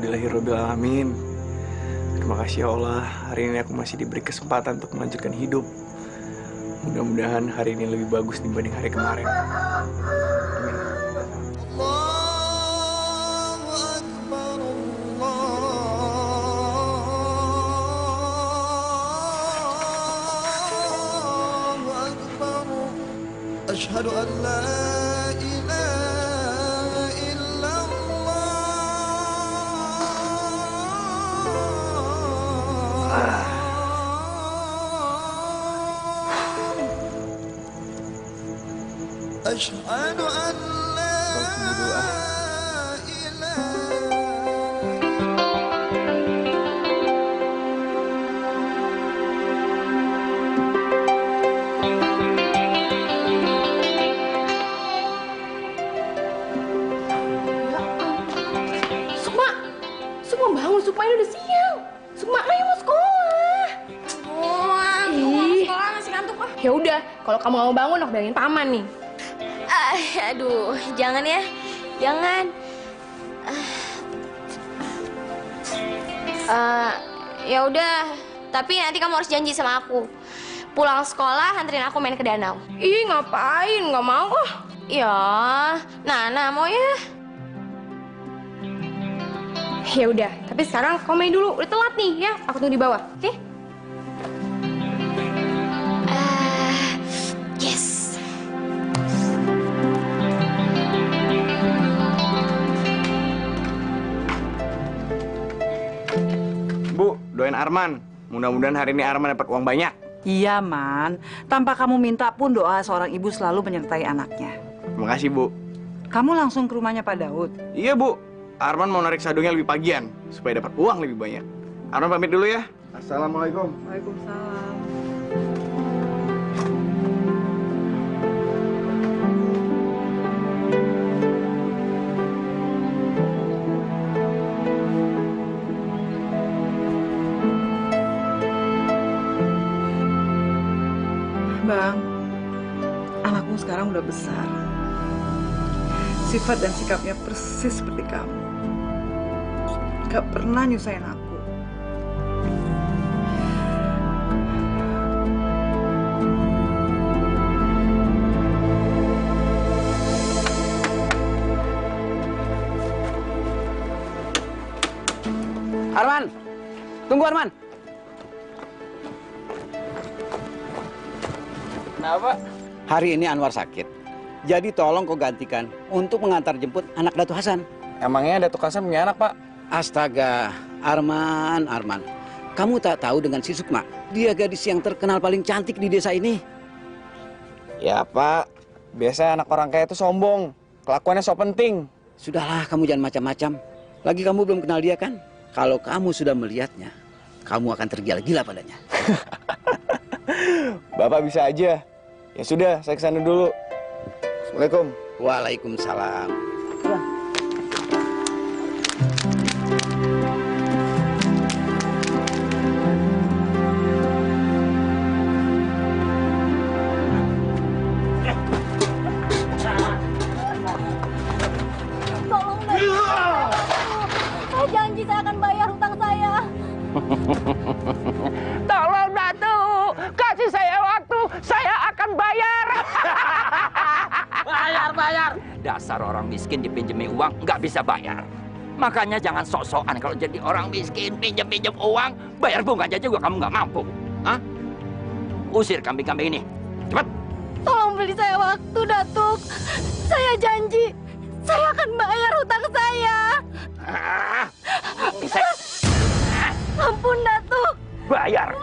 Alhamdulillahirabbil alamin. Terima kasih ya Allah, hari ini aku masih diberi kesempatan untuk melanjutkan hidup. Mudah-mudahan hari ini lebih bagus dibanding hari kemarin. Asyhadu an la ilaha illallah. Asyhadu an la ilaha. Sukma ini udah siang. Sukma, ayo mau sekolah. Aku mau sekolah masih ngantuk ah. Ya udah, kalau kamu mau bangun aku bilangin paman nih. Aduh, jangan ya, jangan. Ya udah, tapi nanti kamu harus janji sama aku. Pulang sekolah, anterin aku main ke danau. Ih, ngapain? Nggak mau ah. Ya, Nana mau ya? Ya udah, tapi sekarang kamu main dulu. Udah telat nih ya. Aku tunggu di bawah, oke? Yes. Bu, doain Arman. Mudah-mudahan hari ini Arman dapat uang banyak. Iya, Man. Tanpa kamu minta pun doa seorang ibu selalu menyertai anaknya. Terima kasih, Bu. Kamu langsung ke rumahnya Pak Daud? Iya, Bu. Arman mau narik sadungnya lebih pagian supaya dapat uang lebih banyak. Arman pamit dulu ya. Assalamualaikum. Waalaikumsalam. Bang, anakmu sekarang udah besar. Sifat dan sikapnya persis seperti kamu. Gak pernah nyusahin aku. Arman! Tunggu, Arman! Kenapa? Hari ini Anwar sakit. Jadi tolong kau gantikan untuk mengantar jemput anak Datuk Hasan. Emangnya Datuk Hasan punya anak, Pak? Astaga, Arman. Kamu tak tahu dengan si Sukma? Dia gadis yang terkenal paling cantik di desa ini. Ya, Pak. Biasanya anak orang kaya itu sombong. Kelakuannya so penting. Sudahlah, kamu jangan macam-macam. Lagi kamu belum kenal dia kan? Kalau kamu sudah melihatnya, kamu akan tergila-gila padanya. Bapak bisa aja. Ya sudah, saya kesana dulu. Assalamualaikum. Waalaikumsalam. Tolong, Datuk. Saya janji saya akan bayar hutang saya. Tolong Datuk, kasih saya waktu, saya akan bayar. Bayar. Dasar orang miskin dipinjemi uang nggak bisa bayar. Makanya jangan sok-sokan kalau jadi orang miskin pinjam uang, bayar bunganya juga kamu nggak mampu. Hah? Usir kambing-kambing ini, cepat. Tolong beri saya waktu, Datuk. Saya janji, saya akan bayar hutang saya. Ampun, Datuk. Bayar.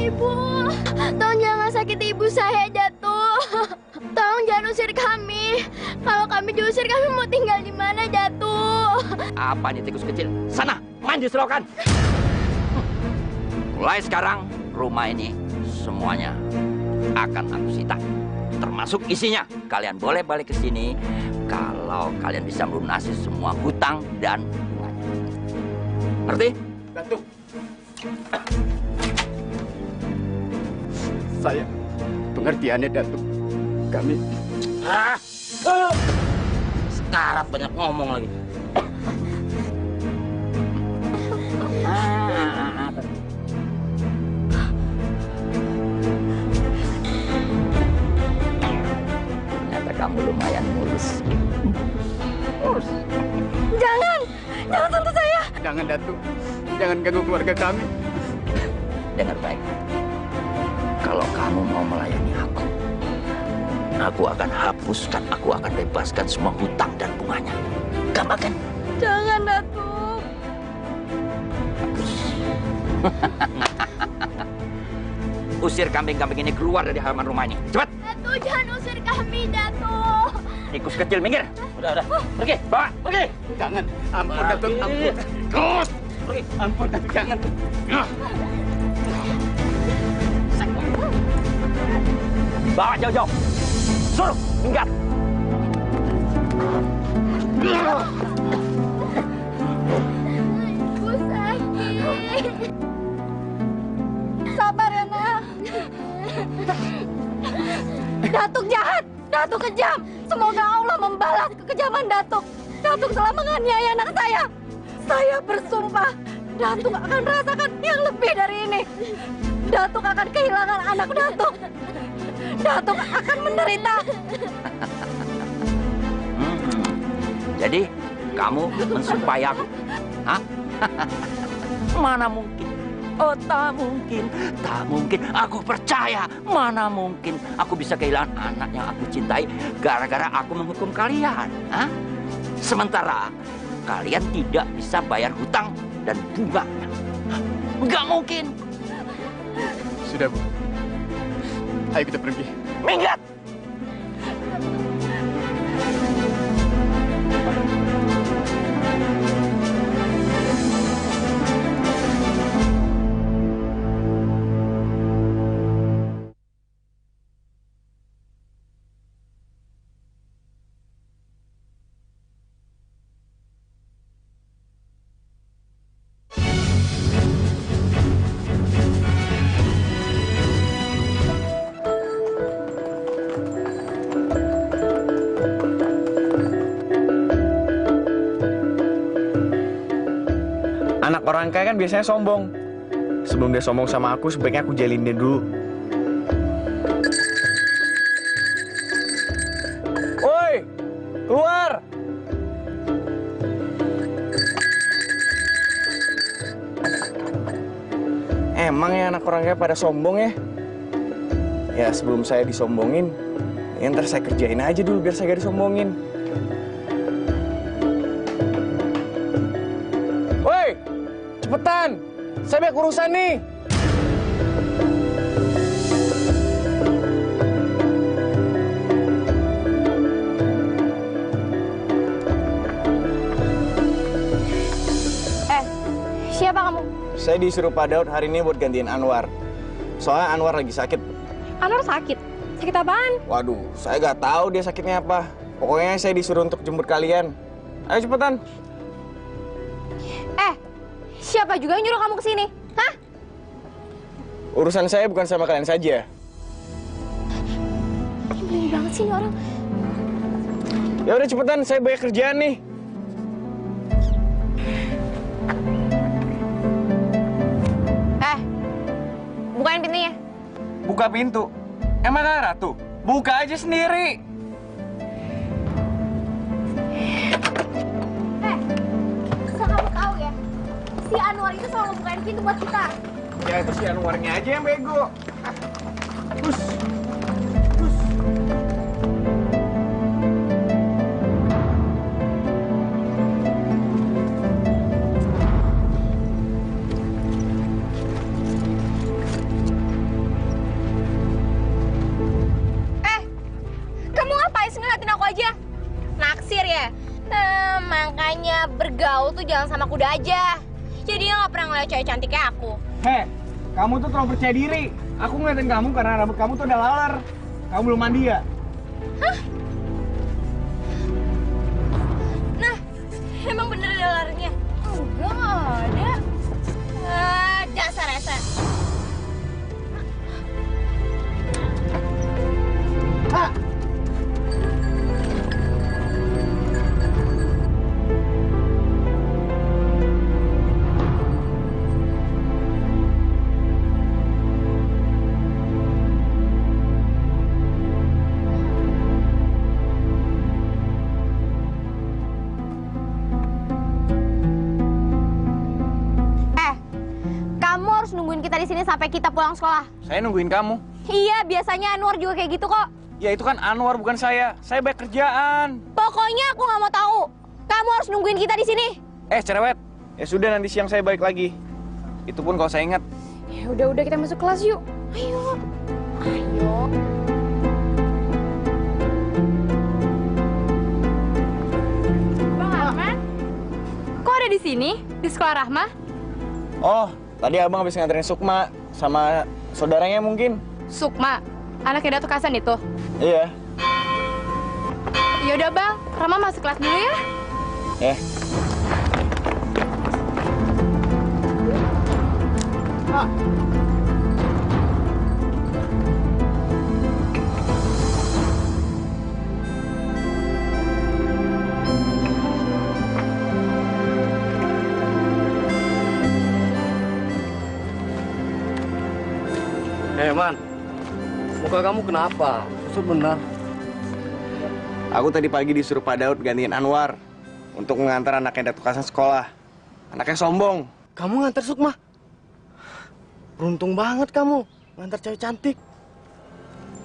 Ibu, tolong jangan sakiti ibu saya, Datuk. Tolong jangan usir kami. Kalau kami diusir, kami mau tinggal di mana, Datuk? Apa nih tikus kecil? Sana, main di selokan. Mulai sekarang, rumah ini semuanya akan aku sita. Termasuk isinya. Kalian boleh balik ke sini kalau kalian bisa melunasi semua hutang dan bunganya. Ngerti? Datuk. Saya pengertiannya, Datuk. Kami... Sekarang banyak ngomong lagi. lumayan mulus. Jangan sentuh saya. Jangan, Datuk. Jangan ganggu keluarga kami. Dengar baik. Kalau kamu mau melayani aku akan hapuskan, aku akan bebaskan semua hutang dan bunganya. Gampang kan? Jangan, Datuk. Usir kambing-kambing ini keluar dari halaman rumah ini. Cepat! Datuk, jangan usir kami, Datuk. Tikus kecil, minggir. Udah. Pergi, bawa, pergi. Jangan. Ampun, Datuk. Ampun. Terus, pergi. Ampun, Datuk. Jangan. Bawa jauh-jauh. Suruh, minggat. Ibu sakit. Sabar ya, Nak. Datuk jahat. Datuk kejam. Semoga Allah membalas kekejaman Datuk. Datuk telah menganiaya anak saya. Saya bersumpah, Datuk akan merasakan yang lebih dari ini. Datuk akan kehilangan anak Datuk. Datuk akan menderita. Jadi, kamu mensumpahi aku? Hah? Mana mungkin? Oh, tak mungkin. Tak mungkin. Aku percaya. Mana mungkin aku bisa kehilangan anak yang aku cintai gara-gara aku menghukum kalian. Hah? Sementara kalian tidak bisa bayar hutang dan bunganya. Nggak mungkin. Sudah, Bu. Ayo kita pergi. Minggat! Anak orang kaya kan biasanya sombong. Sebelum dia sombong sama aku, sebaiknya aku jalin dia dulu. Woi, keluar! Emang ya anak orang kaya pada sombong ya? Ya sebelum saya disombongin, ya ntar saya kerjain aja dulu biar saya gak disombongin. Woi, cepetan! Saya banyak urusan nih! Siapa kamu? Saya disuruh Pak Daud hari ini buat gantiin Anwar. Soalnya Anwar lagi sakit. Anwar sakit? Sakit apaan? Waduh, saya nggak tahu dia sakitnya apa. Pokoknya saya disuruh untuk jemput kalian. Ayo cepetan. Siapa juga yang nyuruh kamu kesini? Hah? Urusan saya bukan sama kalian saja. Nyebelin banget sih ini orang. Ya udah cepetan, saya banyak kerjaan nih. Bukain pintunya. Buka pintu. Emang kan Ratu? Buka aja sendiri. Asal kamu tahu ya, si Anwar itu selalu bukain pintu buat kita. Ya itu si Anwarnya aja yang bego. Terus. Makanya bergaul tuh jangan sama kuda aja. Jadi nggak pernah ngeliat cewek cantik kayak aku. Heh, kamu tuh terlalu percaya diri. Aku ngeliatin kamu karena rambut kamu tuh udah laler. Kamu belum mandi ya? Hah? Nah, emang bener ada lalernya? Enggak, nggak ada. Dasar Esen. Hah? kita di sini sampai kita pulang sekolah. Saya nungguin kamu. Iya, biasanya Anwar juga kayak gitu kok. Ya itu kan Anwar bukan saya. Saya banyak kerjaan. Pokoknya aku nggak mau tahu. Kamu harus nungguin kita di sini. Cerewet. Ya sudah, nanti siang saya balik lagi. Itu pun kalau saya ingat. Ya udah kita masuk kelas yuk. Ayo. Bang Arman, kok ada di sini? Di sekolah Rahma? Oh, tadi abang habis nganterin Sukma sama saudaranya mungkin. Sukma, anaknya Datuk Hasan itu. Iya. Ya udah bang, Rahma masuk kelas dulu ya. Man, muka kamu kenapa? Kusut benar. Aku tadi pagi disuruh Pak Daud gantiin Anwar untuk mengantar anaknya Datuk Hasan sekolah. Anaknya sombong. Kamu ngantar Sukma? Beruntung banget kamu ngantar cewek cantik.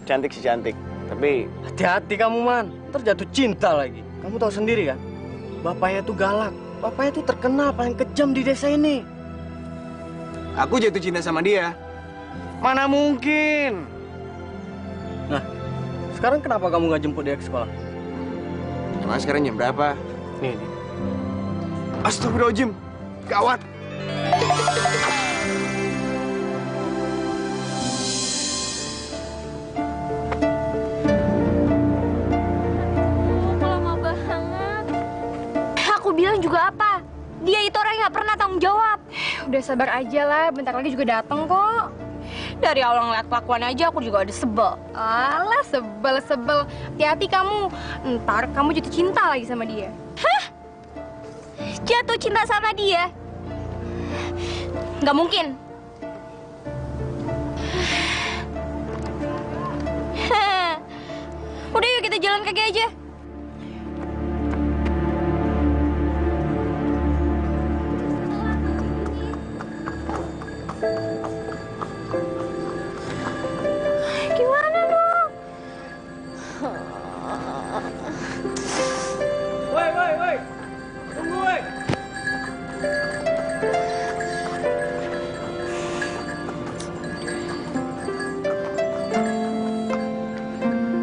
Cantik sih cantik, tapi Hati-hati kamu, Man. Ntar jatuh cinta lagi. Kamu tahu sendiri kan? Bapaknya tuh galak. Bapaknya tuh terkenal paling kejam di desa ini. aku jatuh cinta sama dia. Mana mungkin? Nah, sekarang kenapa kamu nggak jemput dia ke sekolah? Emang sekarang jam berapa? Nih. Astagfirullahaladzim, gawat. Lama banget. Aku bilang juga apa? Dia itu orang yang nggak pernah tanggung jawab. Udah sabar aja lah, bentar lagi juga dateng kok. Dari awal ngeliat kelakuan aja aku juga udah sebel. Alah, sebel. Hati-hati kamu, ntar kamu jatuh cinta lagi sama dia. Hah? Jatuh cinta sama dia? Nggak mungkin. Udah yuk kita jalan kaki aja. Gimana dong? Woi. Tunggu, woi.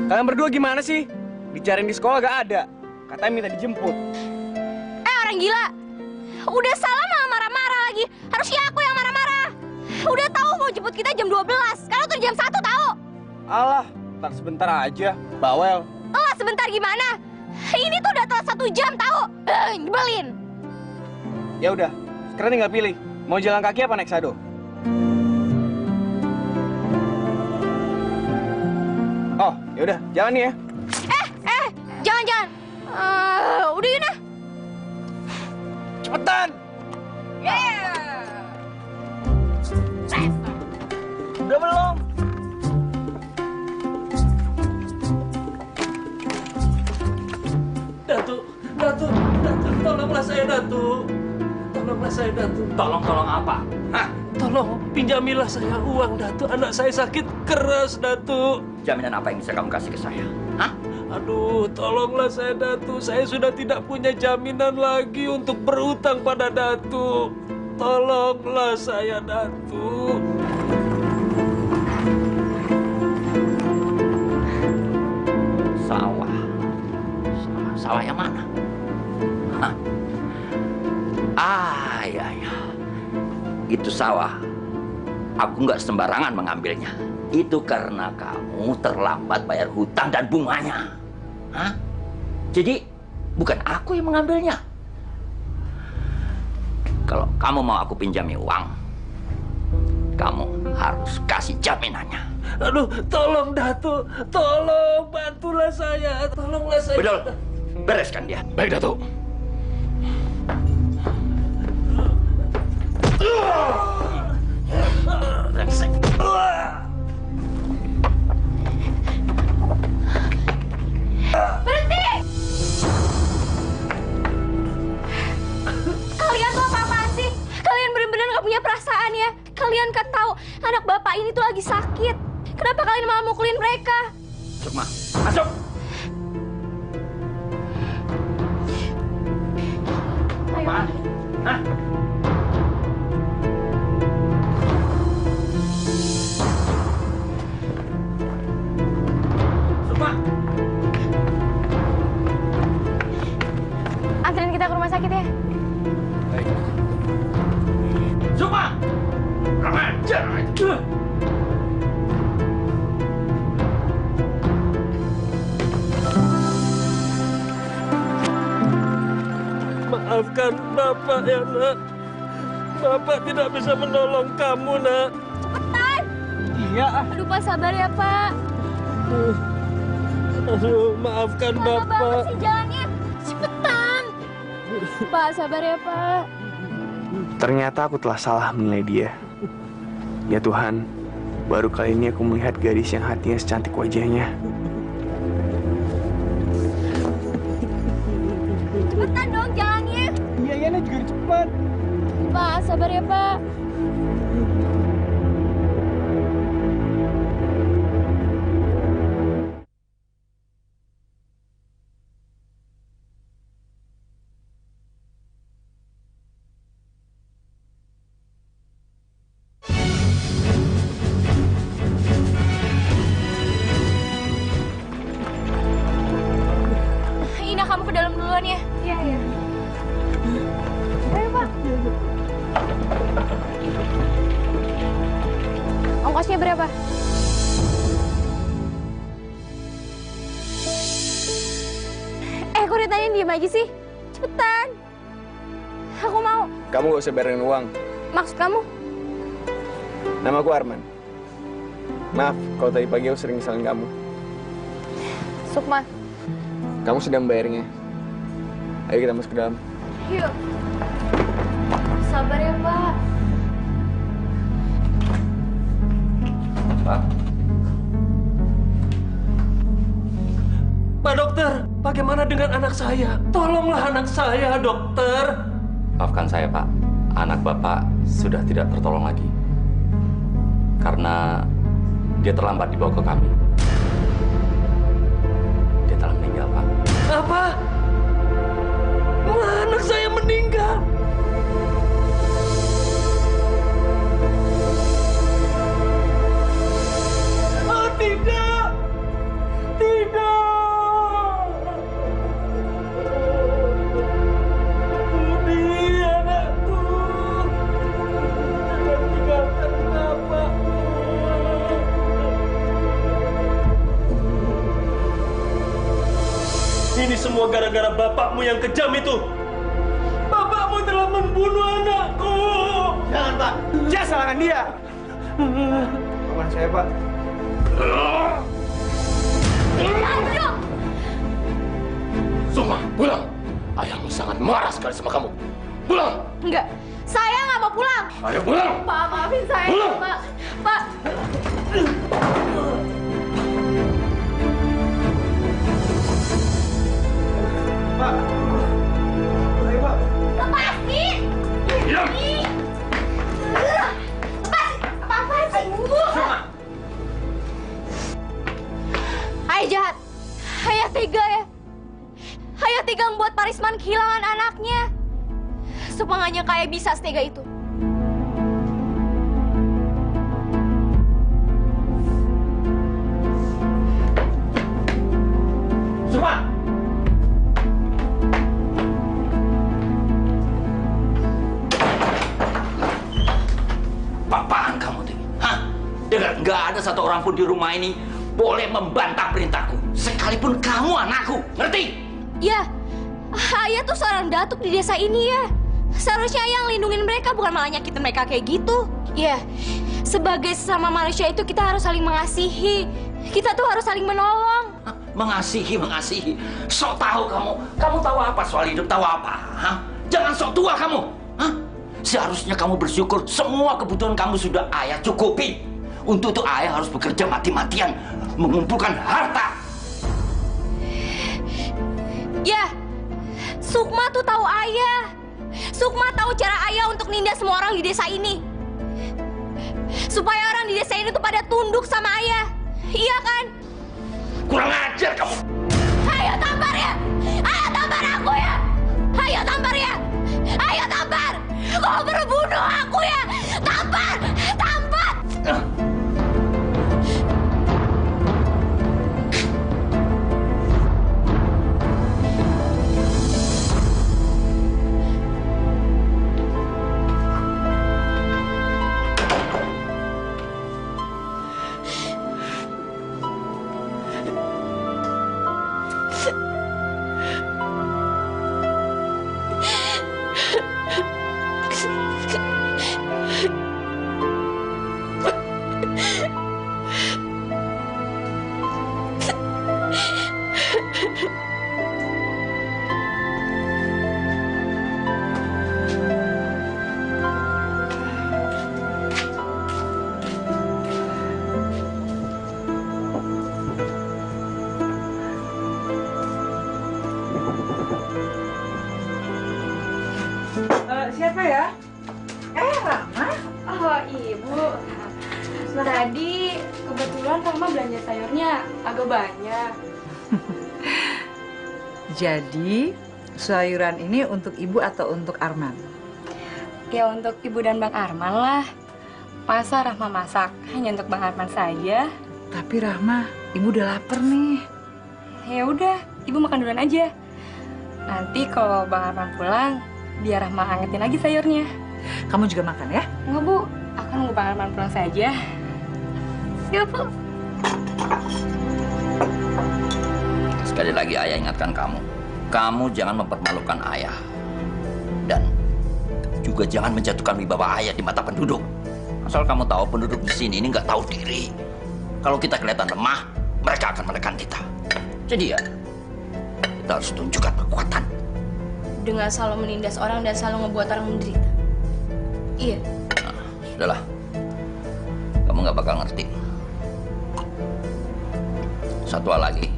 Kalian berdua gimana sih? Dicariin di sekolah gak ada. Katanya minta dijemput. Orang gila. Udah salah malah marah-marah lagi. Harusnya aku yang marah-marah. Udah tahu mau jemput kita jam 12. Sekarang tuh jam 1 tahu. Alah, ntar sebentar aja. Bawel. Telat sebentar gimana? Ini tuh udah telat 1 jam tahu. Nyebelin. Ya udah, sekarang tinggal pilih. Mau jalan kaki apa naik sado? Oh, ya udah, jalan nih ya. Jangan. Udah yuk nah. Cepetan. Udah belum? Datuk, tolonglah saya, Datuk. Tolonglah saya, Datuk. Tolong apa? Hah? Tolong, pinjamilah saya uang, Datuk. Anak saya sakit keras, Datuk. Jaminan apa yang bisa kamu kasih ke saya? Hah? Aduh, tolonglah saya, Datuk. Saya sudah tidak punya jaminan lagi untuk berutang pada Datuk. Tolonglah saya, Datuk. Sawah yang mana? Hah? Ya. Itu sawah. Aku nggak sembarangan mengambilnya. Itu karena kamu terlambat bayar hutang dan bunganya. Hah? Jadi, bukan aku yang mengambilnya. Kalau kamu mau aku pinjami uang, kamu harus kasih jaminannya. Aduh, tolong, Datuk. Tolong, bantulah saya. Tolonglah saya. Betul. Bereskan dia. Baik, Datuk. Brengsek. Berhenti! Kalian tuh apa-apaan sih? Kalian bener-bener gak punya perasaan ya? Kalian kan tahu Kenapa kalian malah mukulin mereka? Sukma, masuk! Apaan? Hah? Sukma! Anterin kita ke rumah sakit ya. Sukma! Kurang ajar! Maafkan Bapak ya, Nak. Bapak tidak bisa menolong kamu, Nak. Cepetan! Iya. Aduh, Pak, sabar ya, Pak. Aduh, maafkan Lama banget Bapak. sih jalannya. Cepetan! Pak, sabar ya, Pak. Ternyata aku telah salah menilai dia. Ya Tuhan, baru kali ini aku melihat gadis yang hatinya secantik wajahnya. Cepetan dong jalannya. Iya, Yana juga cepat. Pak, sabar ya, Pak. Ina, kamu ke dalam duluan ya. Iya, iya. Ayo, Pak. Ongkosnya berapa? Kok ditanya diem aja sih? Cepetan. Aku mau. Kamu gak usah bayarin uang. Maksud kamu? Nama aku Arman. Maaf kalau tadi pagi aku sering ngeselin kamu. Sukma. Kamu sudah membayarnya. Ayo kita masuk ke dalam. Yuk. Sabar ya, Pak. Pak. Pak Dokter, bagaimana dengan anak saya? Tolonglah anak saya, Dokter. Maafkan saya, Pak. Anak Bapak sudah tidak tertolong lagi. Karena dia terlambat dibawa ke kami. Dia telah meninggal, Pak. Apa? Anak saya meninggal. Oh, tidak. Tidak. Budi, anakku. Jangan tinggalkan bapakmu. Ini semua gara-gara bapakmu yang kejam itu. Bapakmu telah membunuh anakku. Jangan, Pak. Jangan salahkan dia. Paman saya, Pak. Lanjut. Sukma, pulang. Ayahmu sangat marah sekali sama kamu. Pulang. Enggak. Saya nggak mau pulang. Ayo pulang. Pak, maafin saya, Pulang. Pak. Pak. Pak. Ayo, Pak. Lepasin. Diam. Lepasin. Apa-apaan sih? Ayah jahat. Ayah tega ya. Ayah tega membuat Parisman kehilangan anaknya. Supaya nggak nyangka Ayah bisa setega itu. Sukma. Apaan kamu tuh? Hah? Dengar, nggak ada satu orang pun di rumah ini boleh membantah perintahku. Sekalipun kamu anakku, ngerti? Ya, Ayah tuh seorang datuk di desa ini ya. Seharusnya Ayah ngelindungin mereka, bukan malah nyakitin mereka kayak gitu. Ya, sebagai sesama manusia itu kita harus saling mengasihi. Kita tuh harus saling menolong. Hah? Mengasihi. Sok tahu kamu. Kamu tahu apa soal hidup? Tahu apa? Hah? Jangan sok tua kamu. Hah? Seharusnya kamu bersyukur semua kebutuhan kamu sudah Ayah cukupi. Untuk itu Ayah harus bekerja mati-matian mengumpulkan harta. Ya, Sukma tuh tahu Ayah. Sukma tahu cara Ayah untuk nindas semua orang di desa ini. Supaya orang di desa ini tuh pada tunduk sama ayah. Iya kan? Kurang ajar kamu. Ayo tampar ya! Ayo tampar aku ya! Ayo tampar ya! Ayo tampar! Kau berbunuh aku ya! Tampar! Tampar! Siapa ya? Rama? Oh, Ibu. Tadi kebetulan Rama belanja sayurnya agak banyak. Jadi, sayuran ini untuk Ibu atau untuk Arman? Ya untuk Ibu dan Bang Arman lah. Masa Rahma masak hanya untuk Bang Arman saja? Tapi Rahma, Ibu udah lapar nih. Ya udah, Ibu makan duluan aja. Nanti kalau Bang Arman pulang, biar Rahma angetin lagi sayurnya. Kamu juga makan ya? Enggak, Bu. Aku nunggu Bang Arman pulang saja. Ya, Bu. Sekali lagi ayah ingatkan kamu. Kamu jangan mempermalukan ayah. Dan juga jangan menjatuhkan wibawa ayah di mata penduduk. Asal kamu tahu penduduk di sini ini nggak tahu diri. Kalau kita kelihatan lemah, mereka akan menekan kita. Jadi ya, kita harus tunjukkan kekuatan. Dengan selalu menindas orang dan selalu ngebuat orang menderita. Iya. Nah, sudahlah. Kamu nggak bakal ngerti. Satu hal lagi.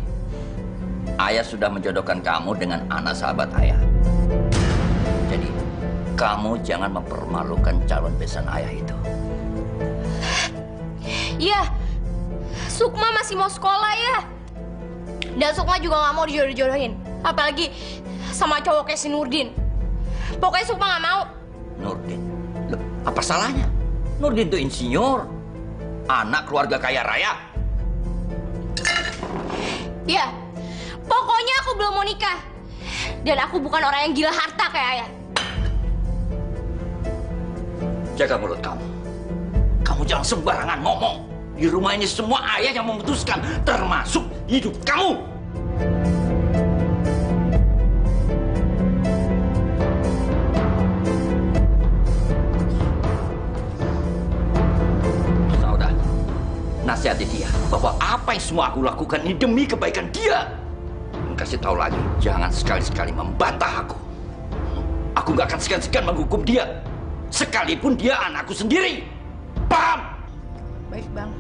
Ayah sudah menjodohkan kamu dengan anak sahabat ayah. Jadi, kamu jangan mempermalukan calon besan ayah itu. Iya. Sukma masih mau sekolah ya. Dan Sukma juga nggak mau dijodoh-jodohin. Apalagi sama cowok kayak si Nurdin. Pokoknya Sukma nggak mau. Nurdin? Loh, apa salahnya? Nurdin itu insinyur. Anak keluarga kaya raya. Iya. Pokoknya aku belum mau nikah. Dan aku bukan orang yang gila harta kayak ayah. Jaga mulut kamu. Kamu jangan sembarangan ngomong. Di rumah ini semua ayah yang memutuskan, termasuk hidup kamu. Sudah, nasihati dia bahwa apa yang semua aku lakukan ini demi kebaikan dia. Kasih tahu lagi, jangan sekali-sekali membantah aku. Aku nggak akan segan-segan menghukum dia, sekalipun dia anakku sendiri. Paham? Baik, Bang.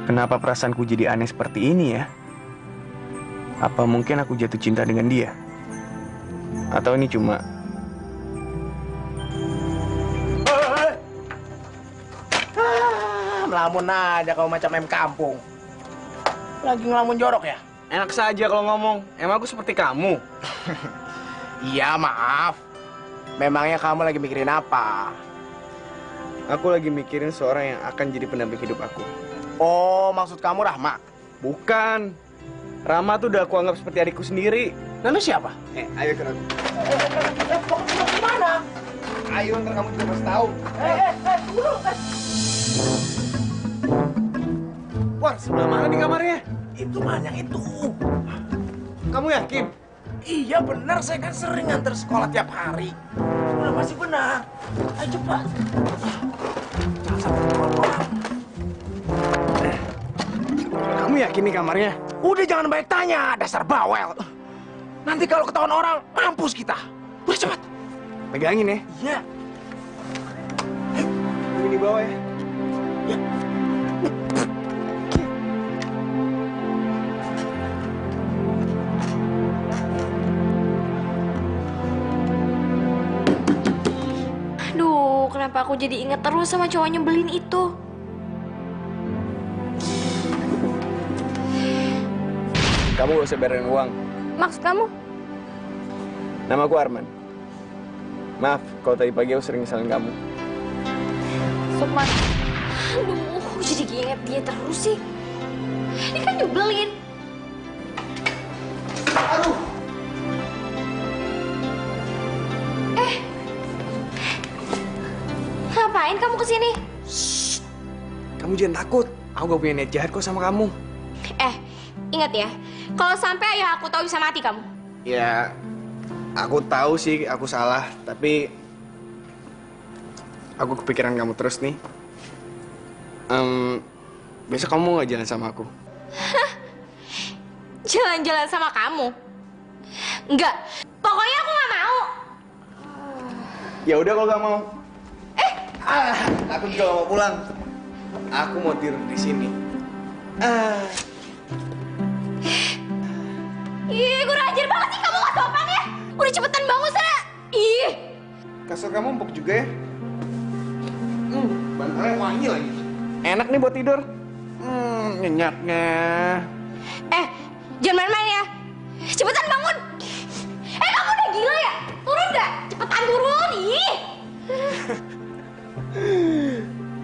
Kenapa perasaanku jadi aneh seperti ini ya? Apa mungkin aku jatuh cinta dengan dia? Atau ini cuma... Melamun aja kamu macam mem kampung. Lagi ngelamun jorok ya? Enak saja kalau ngomong. Emang aku seperti kamu? Iya, maaf. Memangnya kamu lagi mikirin apa? Aku lagi mikirin seorang yang akan jadi pendamping hidup aku. Oh, maksud kamu Rahma? Bukan. Rama tuh udah aku anggap seperti adikku sendiri. Lalu siapa? Ayo ke dalam. Gimana? Ayo, ntar kamu juga pasti tahu. Tunggu. Wah, sebelah mana di kamarnya? Itu man yang itu. Kamu yakin? Iya benar, saya kan sering nganter sekolah tiap hari. Sudah pasti benar. Ayo cepat. Jangan sampai keluar. Kamu yakin nih kamarnya? Udah jangan banyak tanya, dasar bawel. Nanti kalau ketahuan orang, mampus kita. Udah cepat. Pegangin ya. Iya. Ini di bawah ya. Ya. Aduh, kenapa aku jadi inget terus sama cowok nyebelin itu? Kamu gak usah bayarin uang. Maksud kamu? Nama aku Arman. Maaf, kalau tadi pagi aku sering ngesalin kamu. Sukman. Aduh, jadi inget dia terus sih. Ini kan nyebelin. Aduh. Ngapain kamu kesini? Kamu jangan takut. Aku gak punya niat jahat kok sama kamu. Ingat ya, kalau sampai ayah aku tahu bisa mati kamu. Ya, aku tahu sih aku salah, tapi aku kepikiran kamu terus nih. Besok kamu gak jalan sama aku? Jalan-jalan sama kamu? Enggak, pokoknya aku gak mau. Ya udah kalau gak mau. Aku juga gak mau pulang. Aku mau tidur di sini. Ih, kurang ajar banget sih kamu, gak sopan ya. Udah cepetan bangun sana. Ih. Kasur kamu empuk juga ya? Bantalnya wangi lagi. Enak nih buat tidur. Nyenyaknya. Jangan main-main ya. Cepetan bangun. Kamu udah gila ya? Turun gak? Cepetan turun. Ih.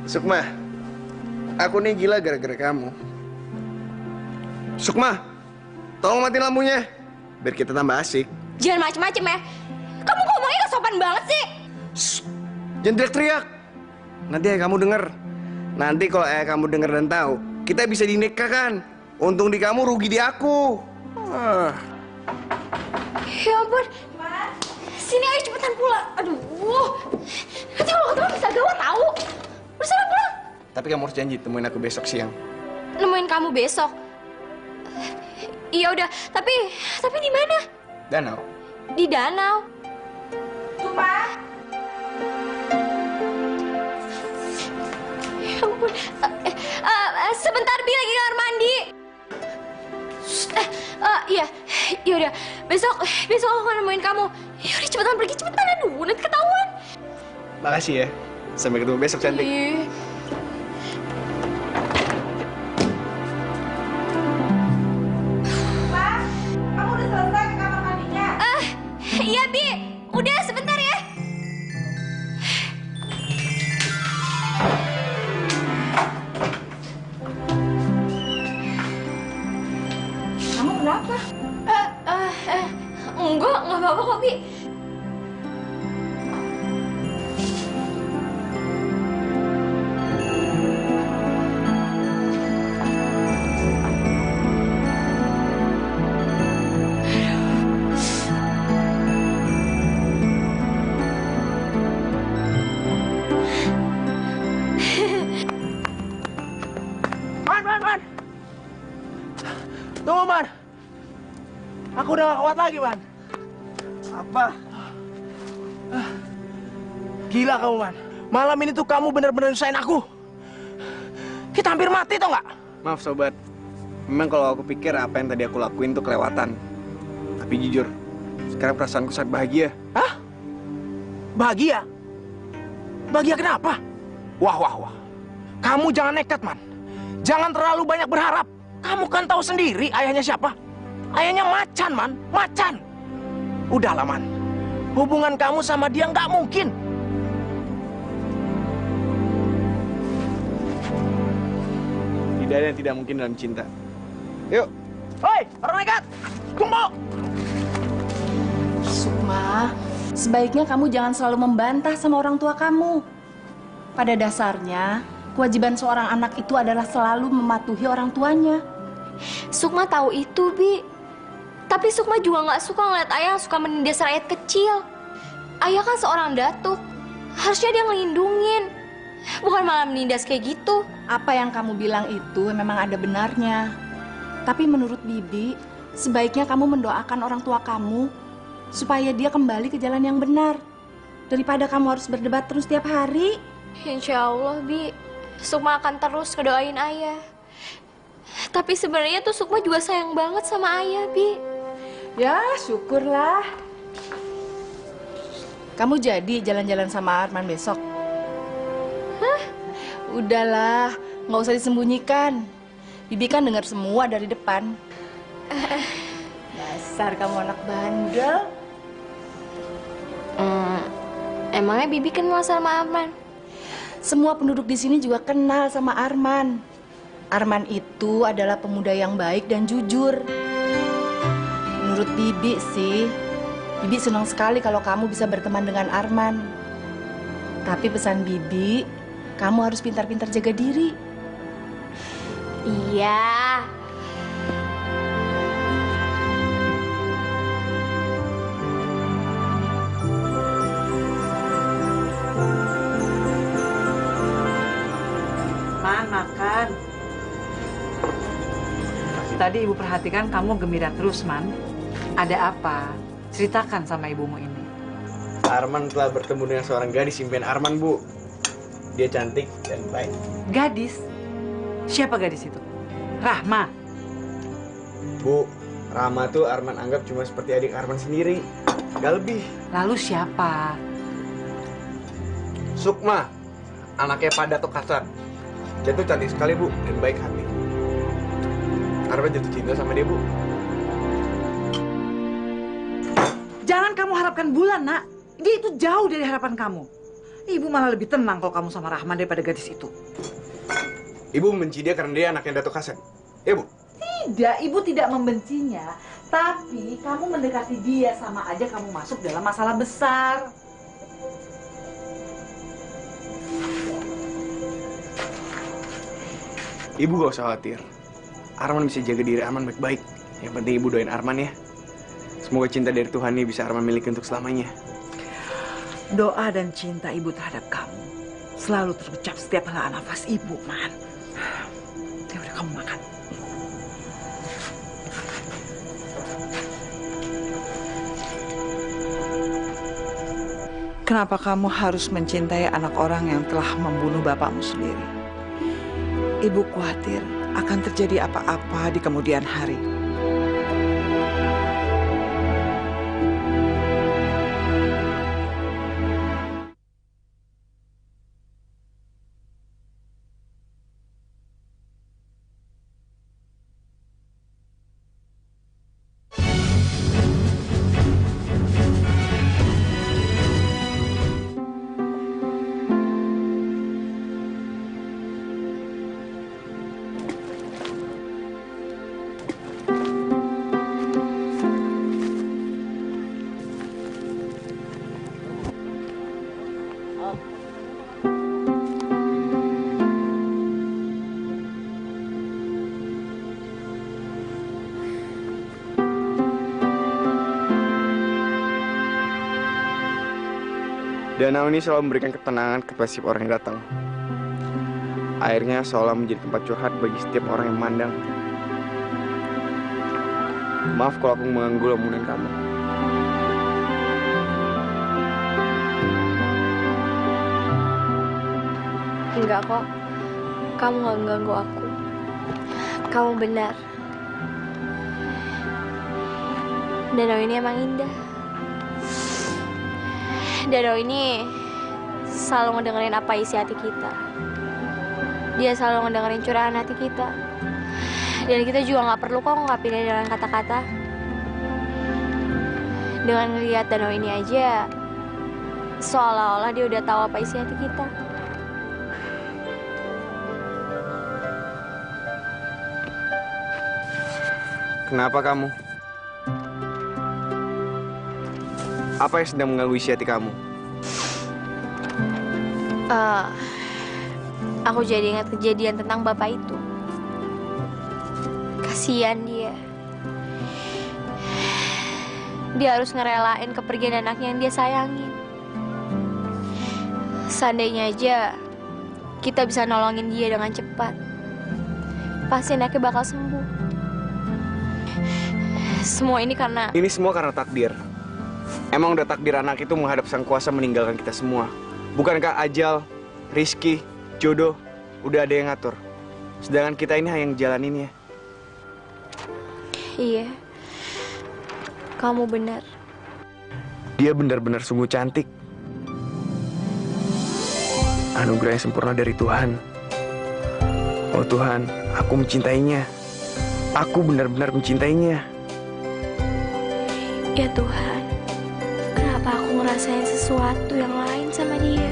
Sukma, aku nih gila gara-gara kamu. Sukma, tolong matiin lampunya, biar kita tambah asik. Jangan macem-macem ya. Kamu ngomongnya gak sopan banget sih. Jangan teriak-teriak. Nanti ayah kamu denger. Nanti kalau ayah kamu denger dan tahu, kita bisa dinikahkan. Untung di kamu, rugi di aku. Ya ampun. Sini ayo cepetan pulang. Aduh. Nanti kalau ketemu bisa gawat tahu. Udah sana pulang. Tapi kamu harus janji temuin aku besok siang. Nemuin kamu besok. Iya udah, tapi di mana? Danau. Di danau. Cuma. Ya ampun. Sebentar Bi, lagi kamar mandi. Iya, yaudah. Besok aku akan nemuin kamu. Yaudah cepetan pergi, cepetan. Aduh, nanti ketahuan. Makasih ya. Sampai ketemu besok, cantik. Kamu udah selesai ke kamar mandinya? Iya, Bi. Udah, sebentar ya. Kamu kenapa? Enggak apa-apa kok, Bi. Man. Tunggu, Man. Aku udah gak kuat lagi, Man. Apa? Gila kamu, Man. Malam ini tuh kamu bener-bener nyusahin aku. Kita hampir mati, tau nggak? Maaf, sobat. Memang kalau aku pikir apa yang tadi aku lakuin tuh kelewatan. Tapi jujur, sekarang perasaanku sangat bahagia. Hah? Bahagia? Bahagia kenapa? Wah. Kamu jangan nekat, Man. Jangan terlalu banyak berharap. Kamu kan tahu sendiri ayahnya siapa? Ayahnya Macan, Man. Macan. Udahlah, Man. Hubungan kamu sama dia nggak mungkin. Tidak ada yang tidak mungkin dalam cinta. Yuk. Hoi, orang nekat. Tunggu. Sukma, sebaiknya kamu jangan selalu membantah sama orang tua kamu. Pada dasarnya, kewajiban seorang anak itu adalah selalu mematuhi orang tuanya. Sukma tahu itu, Bi. Tapi Sukma juga nggak suka ngeliat ayah suka menindas rakyat kecil. Ayah kan seorang datuk. Harusnya dia ngelindungin. Bukan malah menindas kayak gitu. Apa yang kamu bilang itu memang ada benarnya. Tapi menurut Bibi, sebaiknya kamu mendoakan orang tua kamu supaya dia kembali ke jalan yang benar. Daripada kamu harus berdebat terus tiap hari. Insya Allah, Bi. Sukma akan terus ngedoain ayah. Tapi sebenarnya tuh Sukma juga sayang banget sama ayah, Bi. Ya, syukurlah. Kamu jadi jalan-jalan sama Arman besok? Hah? Udahlah, nggak usah disembunyikan. Bibi kan dengar semua dari depan. Dasar kamu anak bandel. Emangnya Bibi kenal sama Arman? Semua penduduk di sini juga kenal sama Arman. Arman itu adalah pemuda yang baik dan jujur. Menurut Bibi sih, Bibi senang sekali kalau kamu bisa berteman dengan Arman. Tapi pesan Bibi, kamu harus pintar-pintar jaga diri. Iya. Man, makan. Tadi ibu perhatikan kamu gembira terus, Man. Ada apa? Ceritakan sama ibumu ini. Arman telah bertemu dengan seorang gadis impian Arman, Bu. Dia cantik dan baik. Gadis? Siapa gadis itu? Rahma? Bu, Rahma tuh Arman anggap cuma seperti adik Arman sendiri. Gak lebih. Lalu siapa? Sukma, anaknya Pak Datuk Hasan. Dia tuh cantik sekali, Bu, dan baik hati. Arman jatuh cinta sama dia, Bu. Jangan kamu harapkan Bulan, nak. Dia itu jauh dari harapan kamu. Ibu malah lebih tenang kalau kamu sama Rahman daripada gadis itu. Ibu membenci dia karena dia anaknya Datuk Hasan. Ya, Bu? Tidak, ibu tidak membencinya. Tapi kamu mendekati dia sama aja kamu masuk dalam masalah besar. Ibu gak usah khawatir. Arman bisa jaga diri Arman baik-baik. Yang penting Ibu doain Arman ya. Semoga cinta dari Tuhan ini bisa Arman miliki untuk selamanya. Doa dan cinta ibu terhadap kamu selalu terucap setiap hela nafas ibu, Man. Ya udah, kamu makan. Kenapa kamu harus mencintai anak orang yang telah membunuh bapakmu sendiri? Ibu khawatir akan terjadi apa-apa di kemudian hari. Danau ini selalu memberikan ketenangan kepada setiap orang yang datang. Airnya seolah menjadi tempat curhat bagi setiap orang yang memandang. Maaf kalau aku mengganggu lamunan kamu. Enggak kok. Kamu nggak mengganggu aku. Kamu benar. Danau ini emang indah. Danau ini selalu ngedengerin apa isi hati kita. Dia selalu ngedengerin curahan hati kita. Dan kita juga nggak perlu kok ngungkapinnya dengan kata-kata. Dengan ngeliat danau ini aja, seolah-olah dia udah tahu apa isi hati kita. Kenapa kamu? Apa yang sedang mengganggu isi hati kamu? Aku jadi ingat kejadian tentang bapak itu. Kasihan dia. Dia harus ngerelain kepergian anaknya yang dia sayangin. Seandainya aja kita bisa nolongin dia dengan cepat, pasti anaknya bakal sembuh. Semua ini karena... Ini semua karena takdir. Emang udah takdir anak itu menghadap sang kuasa meninggalkan kita semua. Bukankah ajal, rizki, jodoh, udah ada yang ngatur. Sedangkan kita ini hanya ngejalaninnya. Iya. Kamu benar. Dia benar-benar sungguh cantik. Anugerah yang sempurna dari Tuhan. Oh Tuhan, aku mencintainya. Aku benar-benar mencintainya. Ya Tuhan, kenapa aku ngerasain sesuatu yang lain sama dia?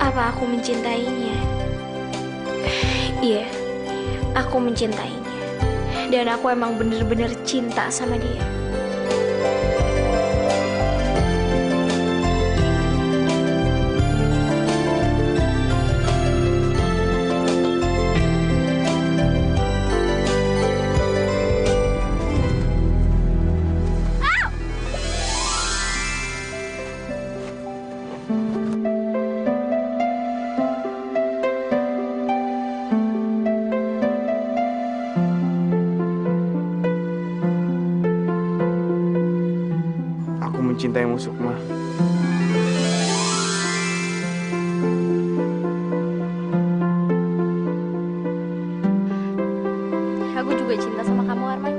Apa aku mencintainya? Iya, aku mencintainya. Dan aku emang bener-bener cinta sama dia. Mencintaimu, Sukma. Aku juga cinta sama kamu, Arman.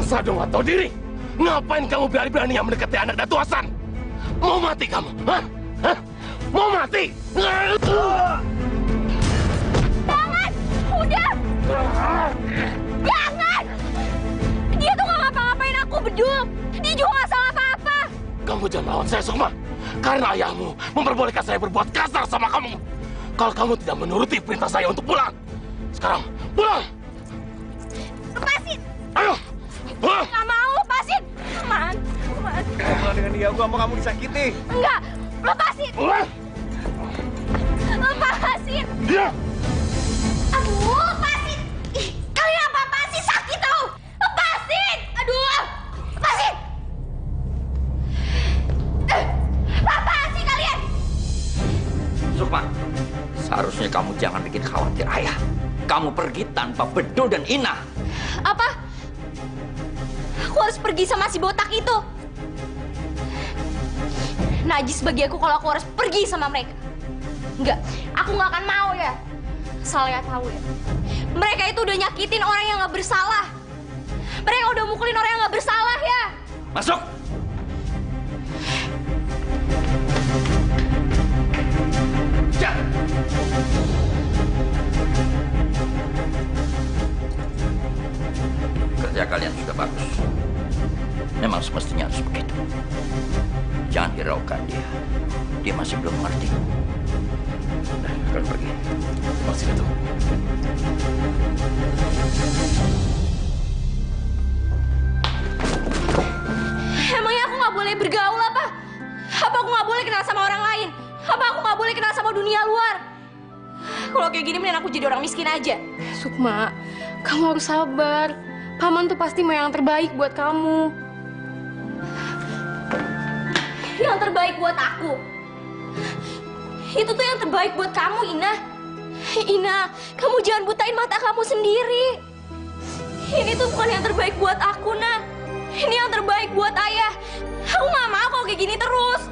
Sado nggak tahu diri. Ngapain kamu berani-beraninya mendekati anak Datu Hasan? Mau mati kamu? Hah? Hah? Mau mati? Jangan! Udah! Jangan! Dia tuh nggak ngapa-ngapain aku, Bedul. Dia juga nggak salah apa-apa. Kamu jangan lawan saya, Sukma. Karena ayahmu memperbolehkan saya berbuat kasar sama kamu. Kalau kamu tidak menuruti perintah saya untuk pulang. Sekarang, pulang! Lepasin! Ayo! Pulang! Nggak mau, lepasin! Man. Pulang dengan dia, gua mau kamu disakiti. Enggak! Lepasin! Pulang! Lepasin! Dia! Aduh, lepasin! Ih, kalian apa-apaan sih? Sakit tau! Lepasin! Aduh! Lepasin! Apaan sih kalian? Sukma, seharusnya kamu jangan bikin khawatir ayah. Kamu pergi tanpa Bedul dan Ina. Apa? Aku harus pergi sama si botak itu. Najis bagi aku kalau aku harus pergi sama mereka. Enggak, aku nggak akan mau ya. Asal ya tahu ya. Mereka itu udah nyakitin orang yang nggak bersalah. Mereka udah mukulin orang yang nggak bersalah ya. Masuk! Jangan! Kerja kalian sudah bagus. Memang semestinya harus begitu. Jangan hiraukan dia. Dia masih belum mengerti. Nah, kalian pergi. Terima kasih, Datuk. Emangnya aku nggak boleh bergaul apa? Apa aku nggak boleh kenal sama orang lain? Apa aku nggak boleh kenal sama dunia luar? Kalau kayak gini mending aku jadi orang miskin aja. Sukma, kamu harus sabar. Paman tuh pasti mau yang terbaik buat kamu. Yang terbaik buat aku. Itu tuh yang terbaik buat kamu, Ina. Ina, kamu jangan butain mata kamu sendiri. Ini tuh bukan yang terbaik buat aku, Nah. Ini yang terbaik buat ayah. Aku nggak mau kalau kayak gini terus.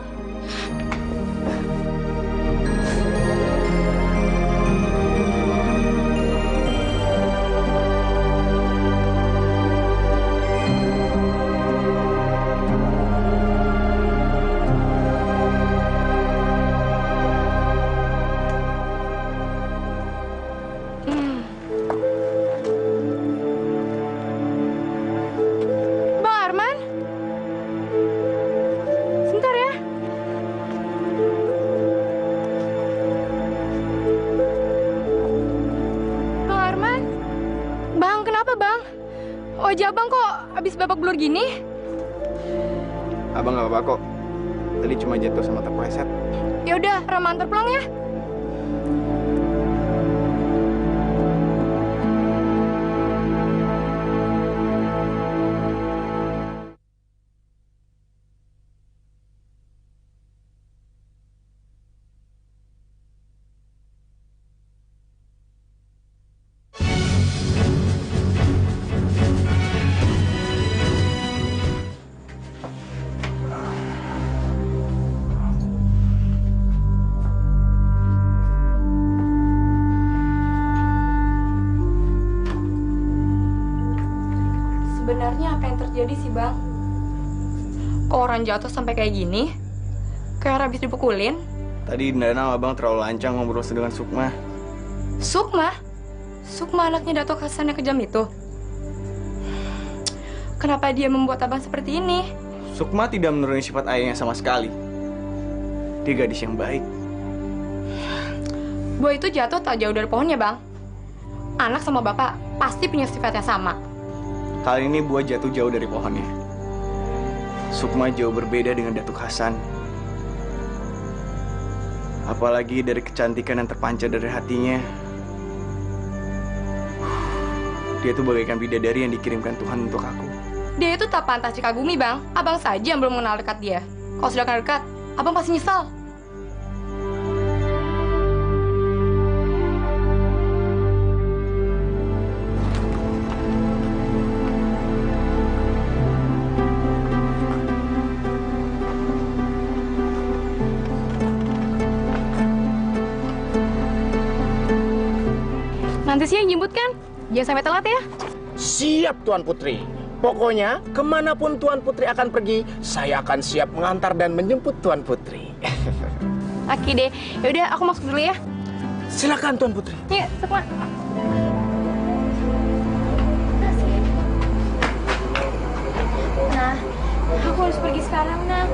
Wajah abang kok abis babak belur gini? Abang nggak apa-apa kok. Tadi cuma jatuh sama terpleset. Ya udah, Rama antar pulang ya. Sebenarnya apa yang terjadi sih, Bang? Kok orang jatuh sampai kayak gini? Kayak orang habis dipukulin? Tadi di danau abang terlalu lancang ngobrol dengan Sukma. Sukma? Sukma anaknya Datuk Hasan yang kejam itu? Kenapa dia membuat abang seperti ini? Sukma tidak menuruni sifat ayahnya sama sekali. Dia gadis yang baik. Buah itu jatuh tak jauh dari pohonnya, Bang. Anak sama bapak pasti punya sifat yang sama. Kali ini buah jatuh jauh dari pohonnya. Sukma jauh berbeda dengan Datuk Hasan. Apalagi dari kecantikan yang terpancar dari hatinya. Dia tuh bagaikan bidadari yang dikirimkan Tuhan untuk aku. Dia itu tak pantas dikagumi, Bang. Abang saja yang belum mengenal dekat dia. Kalau sudah kenal dekat, abang pasti nyesal. Nanti siang jemput kan? Jangan sampai telat ya. Siap, Tuan Putri. Pokoknya, kemanapun Tuan Putri akan pergi, saya akan siap mengantar dan menjemput Tuan Putri. Oke deh. Yaudah, aku masuk dulu ya. Silakan, Tuan Putri. Yuk, Sukma. Nah, aku harus pergi sekarang, Nah.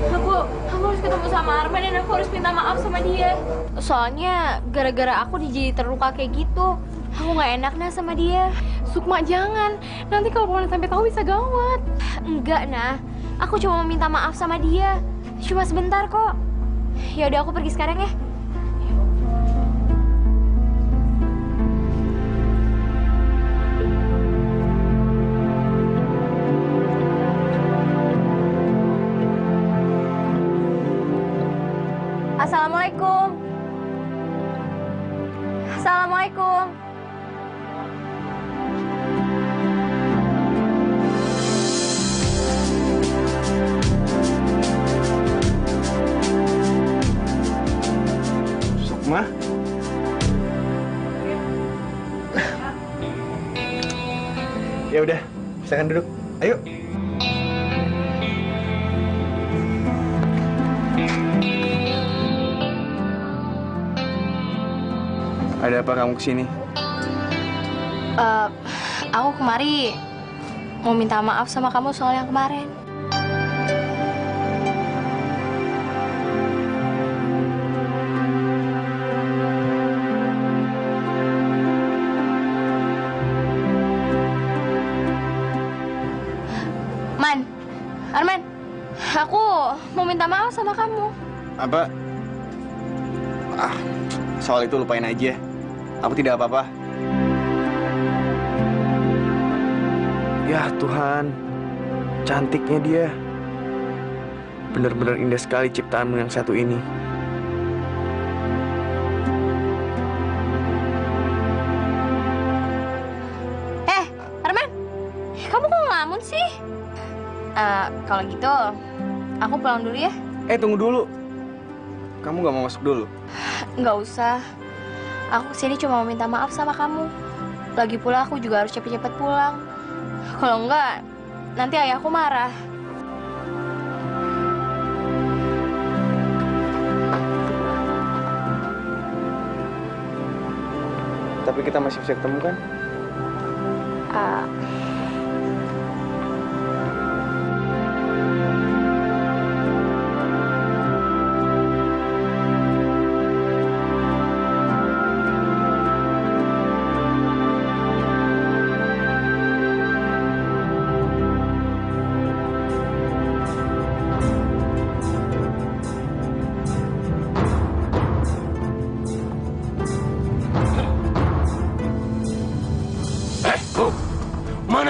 Aku harus ketemu sama Arman dan aku harus minta maaf sama dia. Soalnya gara-gara aku jadi terluka kayak gitu. Aku nggak enak, Nah, sama dia. Sukma, jangan. Nanti kalau Paman sampai tahu bisa gawat. Enggak, Nah. Aku cuma mau minta maaf sama dia. Cuma sebentar kok. Ya udah, aku pergi sekarang ya. Assalamualaikum. Assalamualaikum. Sukma? Ya udah, silakan duduk. Ayo. Ada apa kamu kesini? Aku kemari mau minta maaf sama kamu soal yang kemarin. Arman, aku mau minta maaf sama kamu. Apa? Soal itu lupain aja. Aku tidak apa-apa. Ya Tuhan, cantiknya dia. Benar-benar indah sekali ciptaanmu yang satu ini. Arman, kamu kok ngelamun sih? Kalau gitu, aku pulang dulu ya. Tunggu dulu. Kamu gak mau masuk dulu? Nggak usah. Aku kesini cuma mau minta maaf sama kamu. Lagi pula aku juga harus cepet-cepet pulang. Kalau enggak, nanti ayahku marah. Tapi kita masih bisa ketemu kan?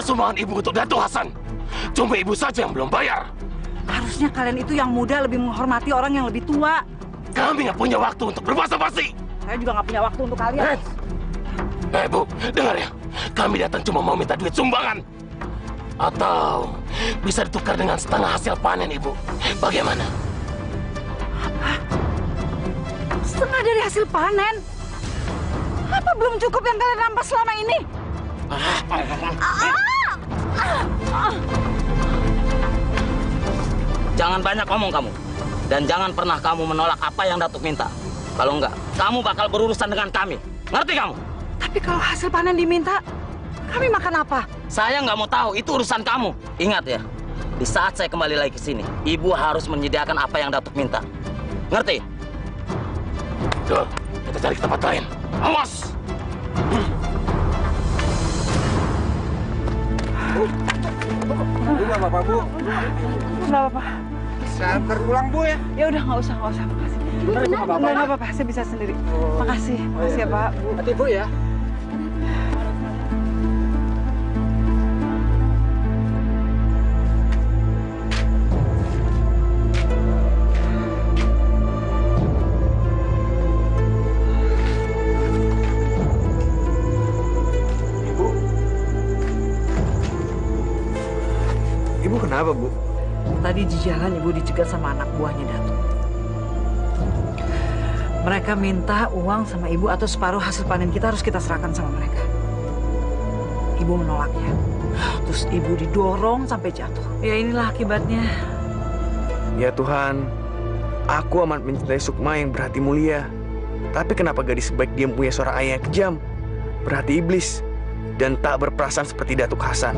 sumbangan ibu untuk Datuk Hasan. Cuma ibu saja yang belum bayar. Harusnya kalian itu yang muda lebih menghormati orang yang lebih tua. Kami nggak punya waktu untuk berbasa-basi. Saya juga nggak punya waktu untuk kalian. Bu, dengar ya. Kami datang cuma mau minta duit sumbangan. Atau bisa ditukar dengan setengah hasil panen, Ibu. Bagaimana? Apa? Setengah dari hasil panen? Apa belum cukup yang kalian rampas selama ini? Jangan banyak ngomong kamu. Dan jangan pernah kamu menolak apa yang Datuk minta. Kalau enggak, kamu bakal berurusan dengan kami. Ngerti kamu? Tapi kalau hasil panen diminta, kami makan apa? Saya nggak mau tahu, itu urusan kamu. Ingat ya, di saat saya kembali lagi ke sini, ibu harus menyediakan apa yang Datuk minta. Ngerti? Tuh, kita cari ke tempat lain. Awas! Bu, nggak apa-apa, Bu. Nggak apa-apa. Saya antar pulang, Bu, ya? Ya udah, nggak usah. Makasih. Nggak apa-apa, saya bisa sendiri. Makasih ya Pak, Bu. Hati, Bu, ya. Ibu kenapa, Bu? Tadi di jalan Ibu dicegat sama anak buahnya Datuk. Mereka minta uang sama Ibu atau separuh hasil panen kita harus kita serahkan sama mereka. Ibu menolaknya. Terus Ibu didorong sampai jatuh. Ya inilah akibatnya. Ya Tuhan, aku amat mencintai Sukma yang berhati mulia. Tapi kenapa gadis sebaik dia punya seorang ayah yang kejam, berhati iblis, dan tak berperasaan seperti Datuk Hasan?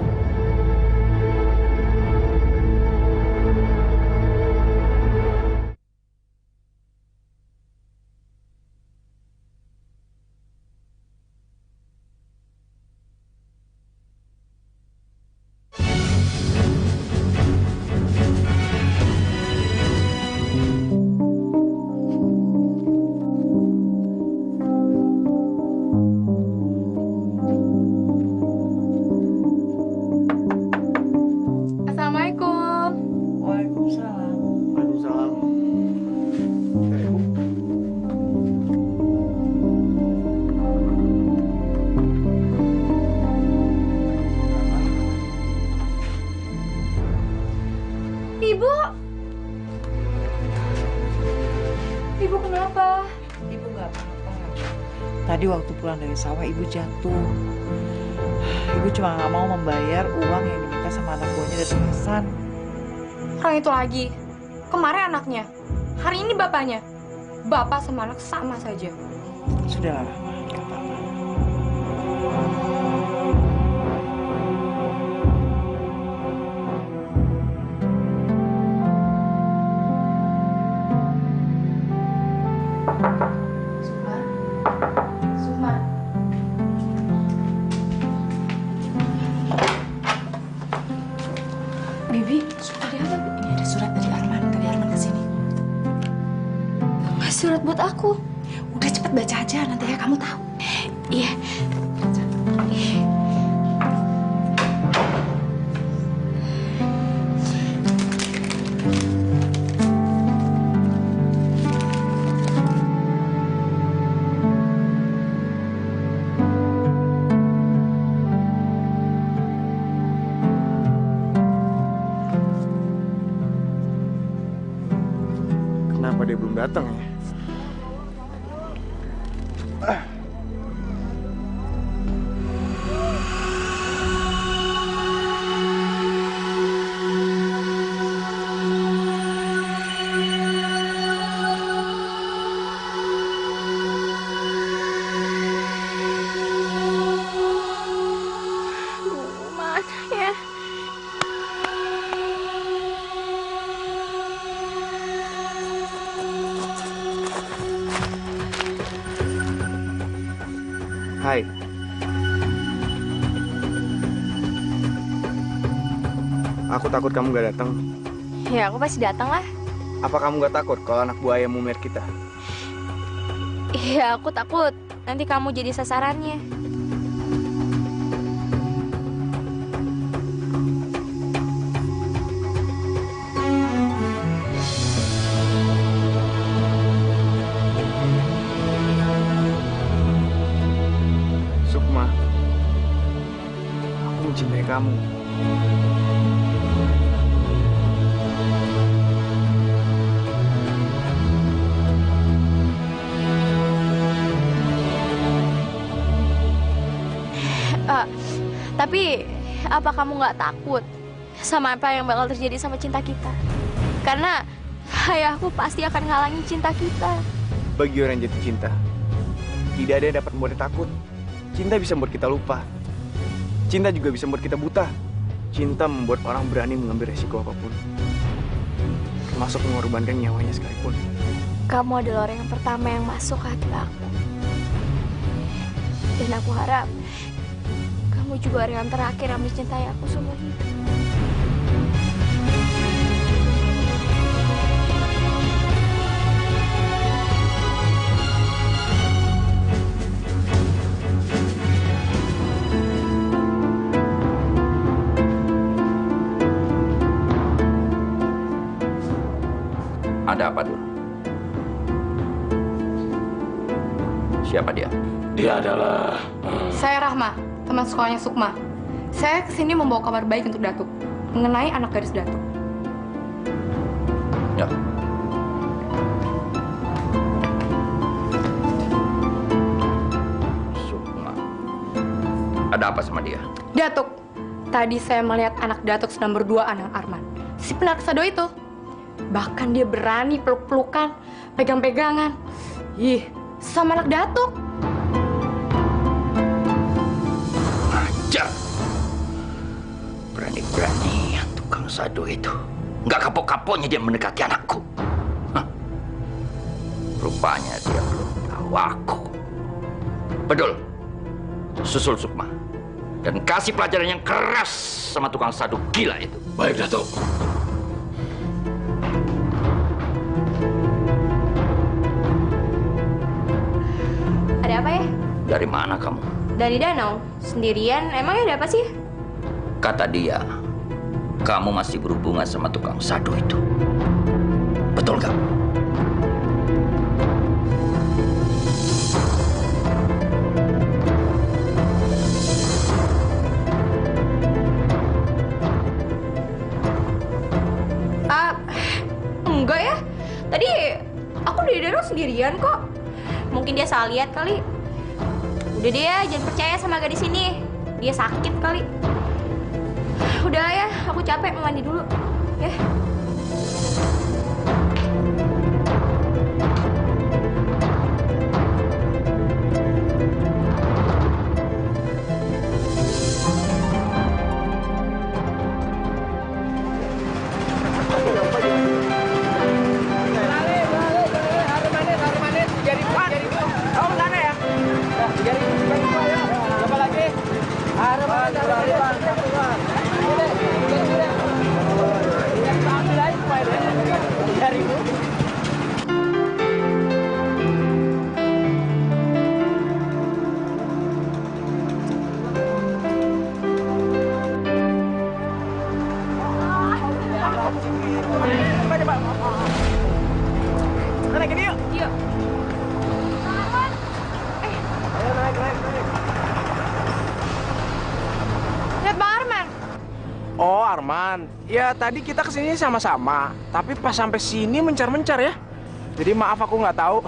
Ibu kenapa? Ibu nggak apa-apa. Tadi waktu pulang dari sawah Ibu jatuh. Ibu cuma nggak mau membayar uang yang diminta sama anak buahnya Datuk Hasan. Orang itu lagi. Kemarin anaknya. Hari ini bapaknya. Bapak sama anak sama saja. Sudahlah, nggak apa-apa. Bibi, ada apa? Ini ada surat dari Arman. Tadi Arman kesini. Surat buat aku. Udah cepet baca aja, nanti ya kamu tahu. Iya. Kenapa dia belum datang ya? Mana ya? Hai. Aku takut kamu gak datang. Ya, aku pasti datang lah. Apa kamu gak takut kalau anak buaya mumer kita? Iya, aku takut. Nanti kamu jadi sasarannya. mencintai kamu. Tapi apa kamu nggak takut sama apa yang bakal terjadi sama cinta kita? Karena ayahku pasti akan ngalangin cinta kita. Bagi orang yang jatuh cinta, tidak ada yang dapat membuat takut. Cinta bisa membuat kita lupa. Cinta juga bisa membuat kita buta. Cinta membuat orang berani mengambil resiko apapun, termasuk mengorbankan nyawanya sekalipun. Kamu adalah orang yang pertama yang masuk ke hati aku. Dan aku harap kamu juga orang yang terakhir yang mencintai aku seumur hidup. Ada apa dulu? Siapa dia? Dia adalah... Saya Rahma, teman sekolahnya Sukma. Saya kesini membawa kabar baik untuk Datuk mengenai anak gadis Datuk. Ya. Sukma. Ada apa sama dia? Datuk, tadi saya melihat anak Datuk sedang berduaan dengan Arman, si penaksado itu. Bahkan dia berani peluk-pelukan, pegang-pegangan. Ih, sama anak Datuk. Ajar. Berani-berani tukang sado itu. Nggak kapok-kapoknya dia mendekati anakku. Hah? Rupanya dia belum tahu aku. Bedul, susul Sukma. Dan kasih pelajaran yang keras sama tukang sado gila itu. Baik, Datuk. Ada apa ya? Dari mana kamu? Dari danau. Sendirian, emangnya ada apa sih? Kata dia, kamu masih berhubungan sama tukang sado itu. Betul nggak? Enggak ya. Tadi aku di danau sendirian kok. Mungkin dia salah lihat kali. Udah deh ya, jangan percaya sama gadis ini. Dia sakit kali. Udah ya, aku capek, mau mandi dulu. Ya. Oh, Arman. Ya, tadi kita kesini sama-sama. Tapi pas sampai sini mencar-mencar ya. Jadi maaf aku nggak tahu.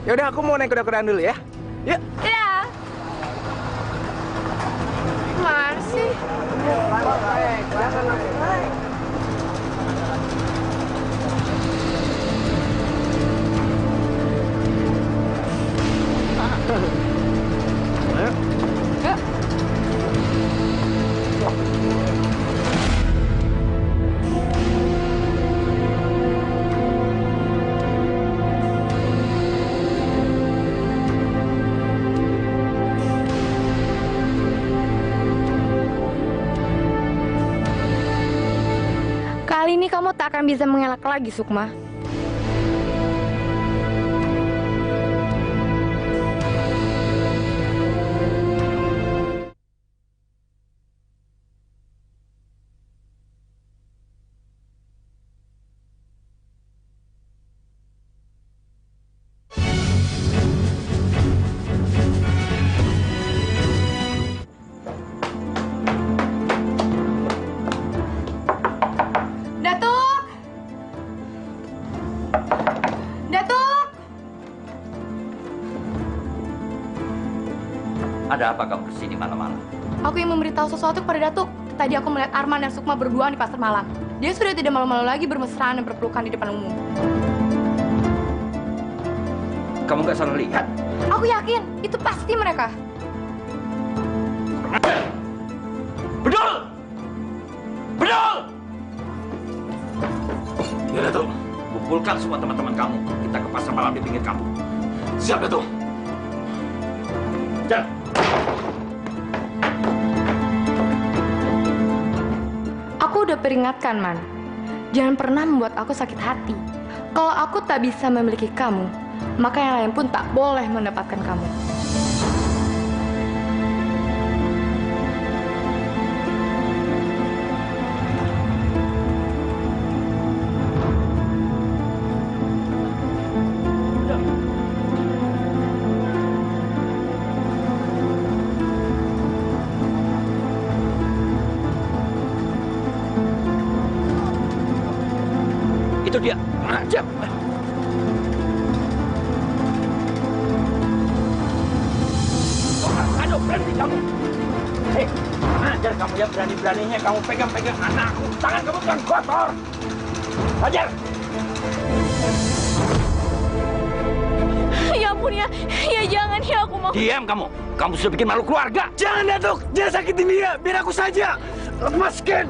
Ya udah, aku mau naik kuda-kudaan dulu ya. Yuk. Ya. Mana sih? Kali ini kamu tak akan bisa mengelak lagi, Sukma. Kenapa kamu kesini malam-malam? Aku yang memberitahu sesuatu kepada Datuk. Tadi aku melihat Arman dan Sukma berduaan di pasar malam. Dia sudah tidak malu-malu lagi bermesraan dan berpelukan di depan umum. Kamu nggak salah lihat? Aku yakin, itu pasti mereka. Betul! Betul! Ya, Datuk. Kumpulkan semua teman-teman kamu. Kita ke pasar malam di pinggir kampung. Siap, Datuk. Jalan. Aku udah peringatkan, Man. Jangan pernah membuat aku sakit hati. Kalau aku tak bisa memiliki kamu, maka yang lain pun tak boleh mendapatkan kamu. Itu dia. Ajak. Aduh, berhenti kamu. Hei, ajar kamu ya, berani-beraninya kamu pegang-pegang anakku. Tangan kamu kan kotor. Ajar. Ya ampun ya. Ya jangan ya, aku mau. Diam kamu. Kamu sudah bikin malu keluarga. Jangan, Datuk. Jangan sakitin dia. Biar aku saja. Lepaskan.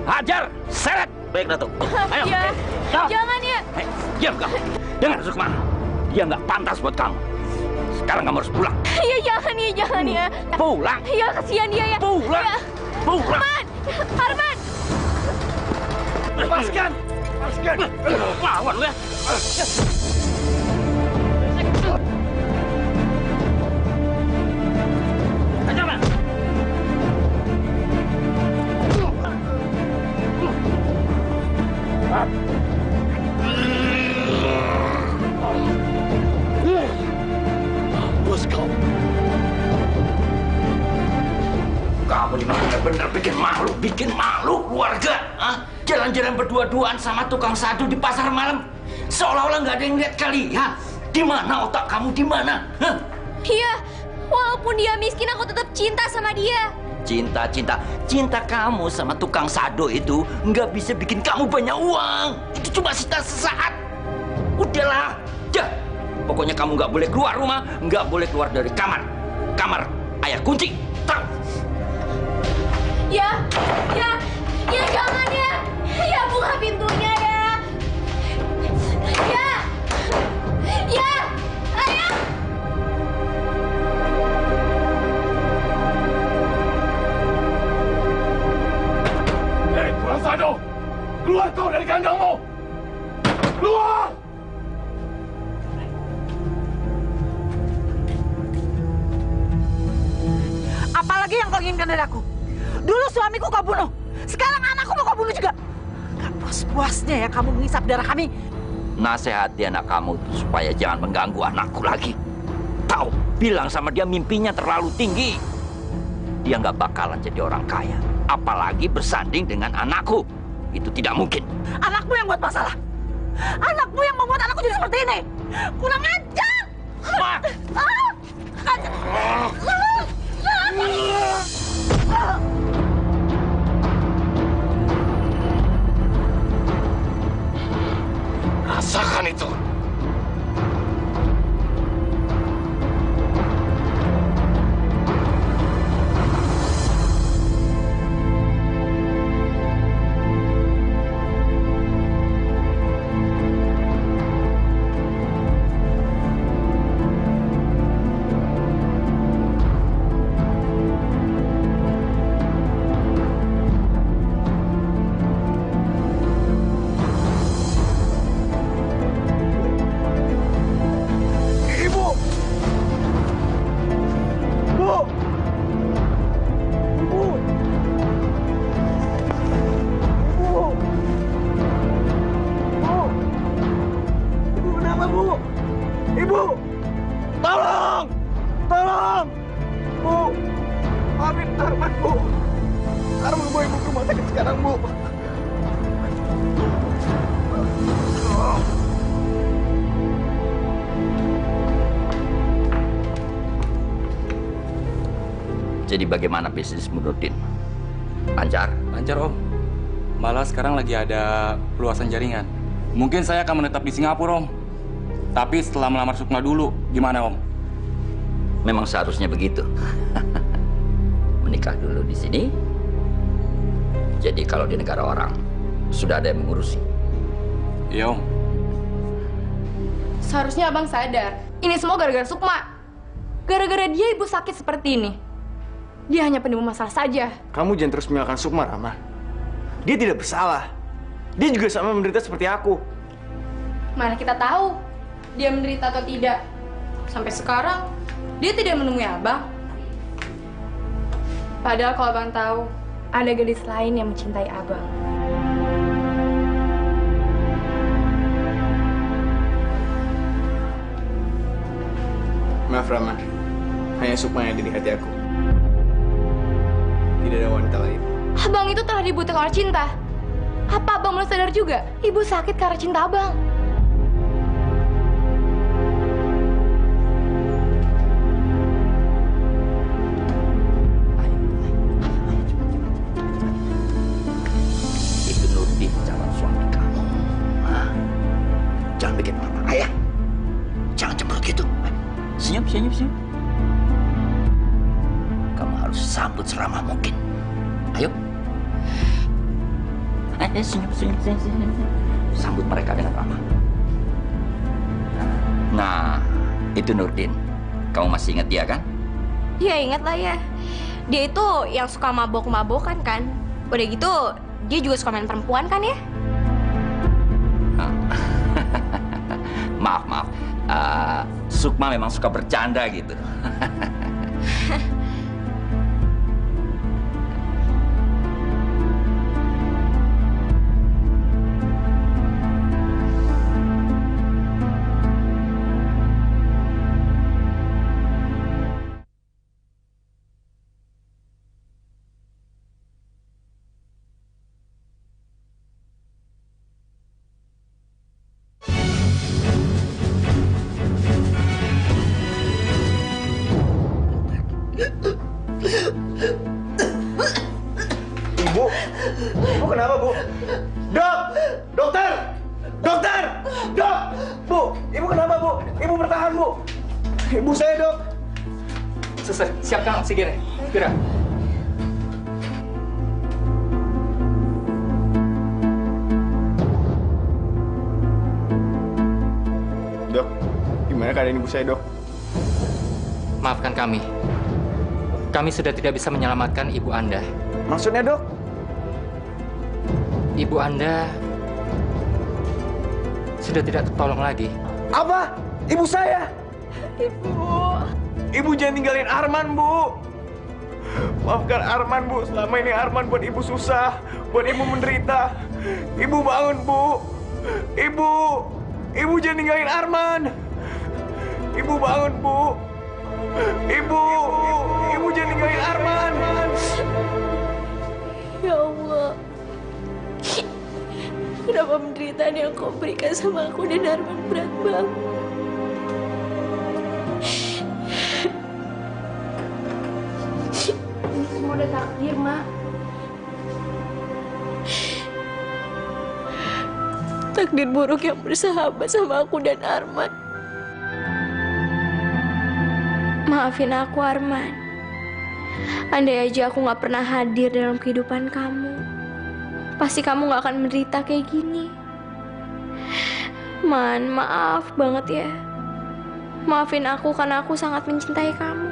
Hajar. Seret. Baik, Datuk. Ayo. Ya. Jangan ya. Hei, diam kamu. Dengar, Sukma. Dia nggak pantas buat kamu. Sekarang kamu harus pulang. Ya jangan ya, jangan ya. Pulang. Ya kasihan dia ya. Pulang. Ya. Pulang. Arman. Arman. Lepaskan. Lepaskan. Lawan lu ya. Ajar, Man. Bos kau. Kamu ini benar-benar bikin malu keluarga. Hah? Jalan-jalan berdua-duaan sama tukang sadu di pasar malam. Seolah-olah nggak ada yang lihat kalian. Di mana otak kamu, di mana? Hah? Iya. Walaupun dia miskin, aku tetap cinta sama dia. Cinta kamu sama tukang sado itu nggak bisa bikin kamu banyak uang. Itu cuma cinta sesaat. Udahlah, ya. Pokoknya kamu nggak boleh keluar rumah, nggak boleh keluar dari kamar. Kamar ayah kunci. Tahu? Ya, ya jangan ya. Ya buka pintunya ya. Ya, ayah. Hei, tukang sado! Keluar kau dari kandangmu! Keluar! Apalagi yang kau inginkan dari aku? Dulu suamiku kau bunuh. Sekarang anakku mau kau bunuh juga. Gak puas-puasnya ya kamu mengisap darah kami. Nasihati anak kamu supaya jangan mengganggu anakku lagi. Tahu, bilang sama dia mimpinya terlalu tinggi. Dia nggak bakalan jadi orang kaya. Apalagi bersanding dengan anakku. Itu tidak mungkin. Anakmu yang buat masalah. Anakmu yang membuat anakku jadi seperti ini. Kurang ajar. Ma! Rasakan itu. Jadi bagaimana bisnis Nurdin? Lancar? Lancar Om. Malah sekarang lagi ada peluasan jaringan. Mungkin saya akan menetap di Singapura Om. Tapi setelah melamar Sukma dulu, gimana Om? Memang seharusnya begitu. Menikah dulu di sini. Jadi kalau di negara orang, sudah ada yang mengurusi. Iya Om. Seharusnya abang sadar, ini semua gara-gara Sukma. Gara-gara dia ibu sakit seperti ini. Dia hanya penimbun masalah saja. Kamu jangan terus menyalahkan Sukma, Rama. Dia tidak bersalah. Dia juga sama menderita seperti aku. Mana kita tahu dia menderita atau tidak. Sampai sekarang, dia tidak menemui abang. Padahal kalau abang tahu, ada gadis lain yang mencintai abang. Maaf, Rama. Hanya Sukma yang ada di hati aku. Tidak ada wanita lain. Abang itu telah dibutakan oleh cinta. Apa abang mulai sadar juga? Ibu sakit karena cinta abang. Itu Nurdin, calon suami kamu. Jangan bikin mama ayah. Jangan cemberut gitu. Senyum, senyum, senyum. Kamu harus sambut seramah mungkin. Ayo. Ayo, senyum, senyum, senyum, senyum. Sambut mereka dengan ramah. Nah, itu Nurdin. Kamu masih ingat dia kan? Ya ingat lah ya. Dia itu yang suka mabok-mabokan kan. Udah gitu, dia juga suka main perempuan kan ya? Maaf, maaf. Sukma memang suka bercanda gitu. Ibu? Ibu kenapa, Bu? Dok! Dokter! Dokter! Dok! Bu! Ibu kenapa, Bu? Ibu bertahan, Bu! Ibu saya, Dok! Suster, siapkan oksigennya. Segera. Dok, gimana keadaan ibu saya, Dok? Maafkan kami. Kami sudah tidak bisa menyelamatkan ibu Anda. Maksudnya, Dok? Ibu Anda sudah tidak tertolong lagi. Apa? Ibu saya? Ibu. Ibu jangan tinggalin Arman, Bu. Maafkan Arman, Bu. Selama ini Arman buat ibu susah, buat ibu menderita. Ibu bangun, Bu. Ibu. Ibu jangan tinggalin Arman. Ibu bangun, Bu. Ibu. Ibu jangan tinggalin Arman. Ya Allah. Kenapa penderitaan yang kau berikan sama aku dan Arman berat banget? Ini semua udah takdir, Mak. Takdir buruk yang bersahabat sama aku dan Arman. Maafin aku, Arman. Andai aja aku gak pernah hadir dalam kehidupan kamu, pasti kamu gak akan menderita kayak gini. Man, maaf banget ya. Maafin aku karena aku sangat mencintai kamu.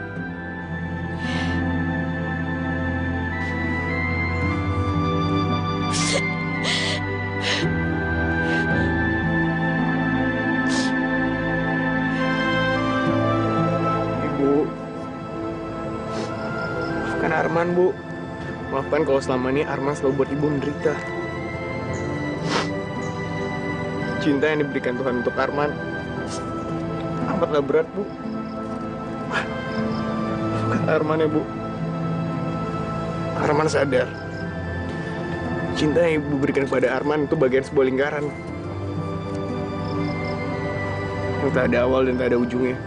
Ibu. Maafkan Arman, Bu. Maafkan kalau selama ini Arman selalu buat ibu menderita. Cinta yang diberikan Tuhan untuk Arman amatlah berat, Bu. Maafkan Arman ya, Bu. Arman sadar cinta yang ibu berikan kepada Arman itu bagian sebuah lingkaran yang tak ada awal dan tak ada ujungnya.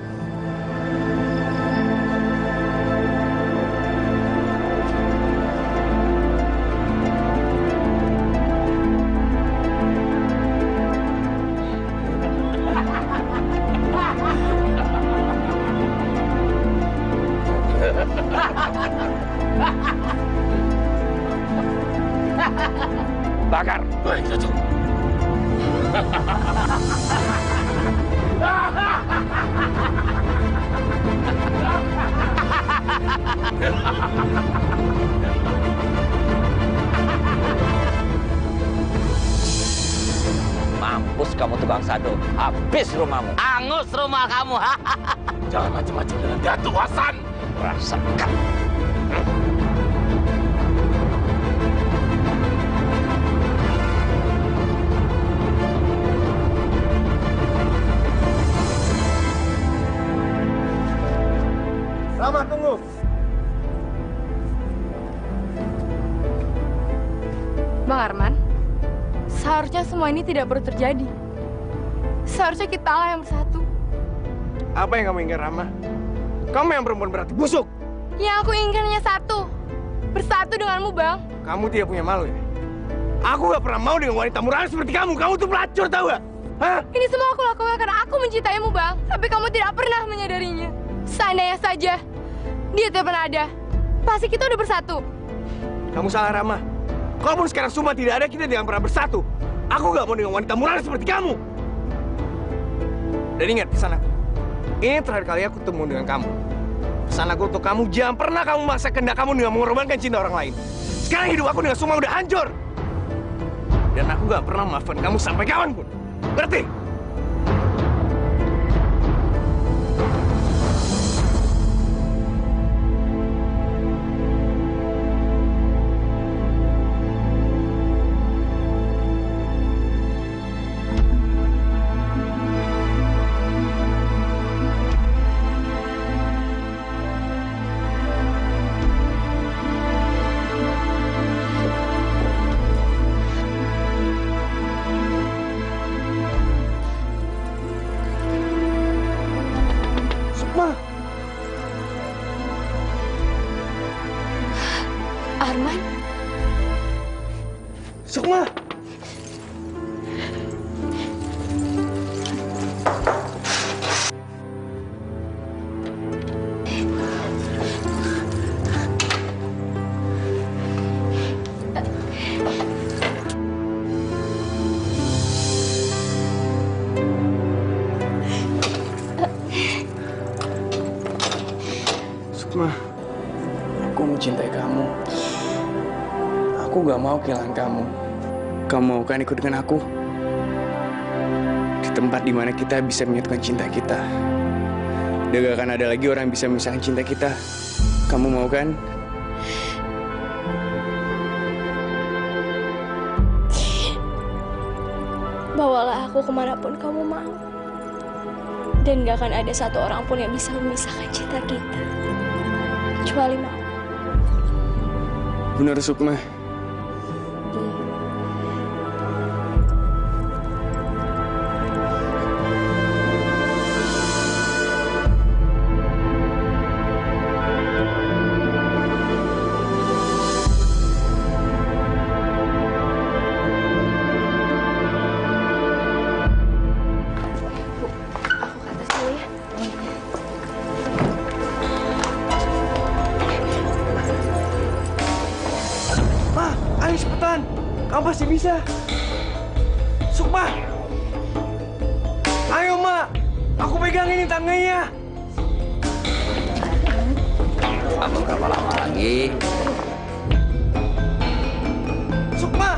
Bakar. Baik, Datuk. Mampus kamu tukang sado, habis rumahmu. Angus rumah kamu. Jangan macam-macam dengan Datuk Hasan. Rasakan. Rama, tunggu. Bang Arman, seharusnya semua ini tidak perlu terjadi. Seharusnya kita lah yang bersatu. Apa yang kamu inginkan, Rama? Kamu yang perempuan berarti busuk. Yang aku inginkan hanya satu. Bersatu denganmu, Bang. Kamu tidak punya malu ya? Aku gak pernah mau dengan wanita murahan seperti kamu. Kamu tuh pelacur, tahu gak? Hah? Ini semua aku lakukan karena aku mencintaimu, Bang. Tapi kamu tidak pernah menyadarinya. Seandainya saja dia tidak pernah ada, pasti kita udah bersatu. Kamu salah, Rama. Kalaupun sekarang semua tidak ada, kita tidak pernah bersatu. Aku gak mau dengan wanita murahan seperti kamu. Dan ingat, pesan aku. Ini terakhir kali aku ketemu dengan kamu. Pesan aku untuk kamu, jangan pernah kamu memaksa kehendak kamu dengan mengorbankan cinta orang lain. Sekarang hidup aku dengan Sukma udah hancur. Dan aku gak pernah maafkan kamu sampai kapanpun. Ngerti? Arman? Sukma! Sukma, aku mencintai kamu. Aku gak mau kehilangan kamu. Kamu mau kan ikut dengan aku? Di tempat dimana kita bisa menyatukan cinta kita. Dan gak akan ada lagi orang yang bisa memisahkan cinta kita. Kamu mau kan? Bawalah aku kemanapun kamu mau. Dan gak akan ada satu orang pun yang bisa memisahkan cinta kita. Kecuali mau. Benar, Sukma. Ayo cepetan, kamu pasti bisa. Sukma, ayo Ma, aku pegang ini tangganya. Kamu berapa lama lagi? Sukma,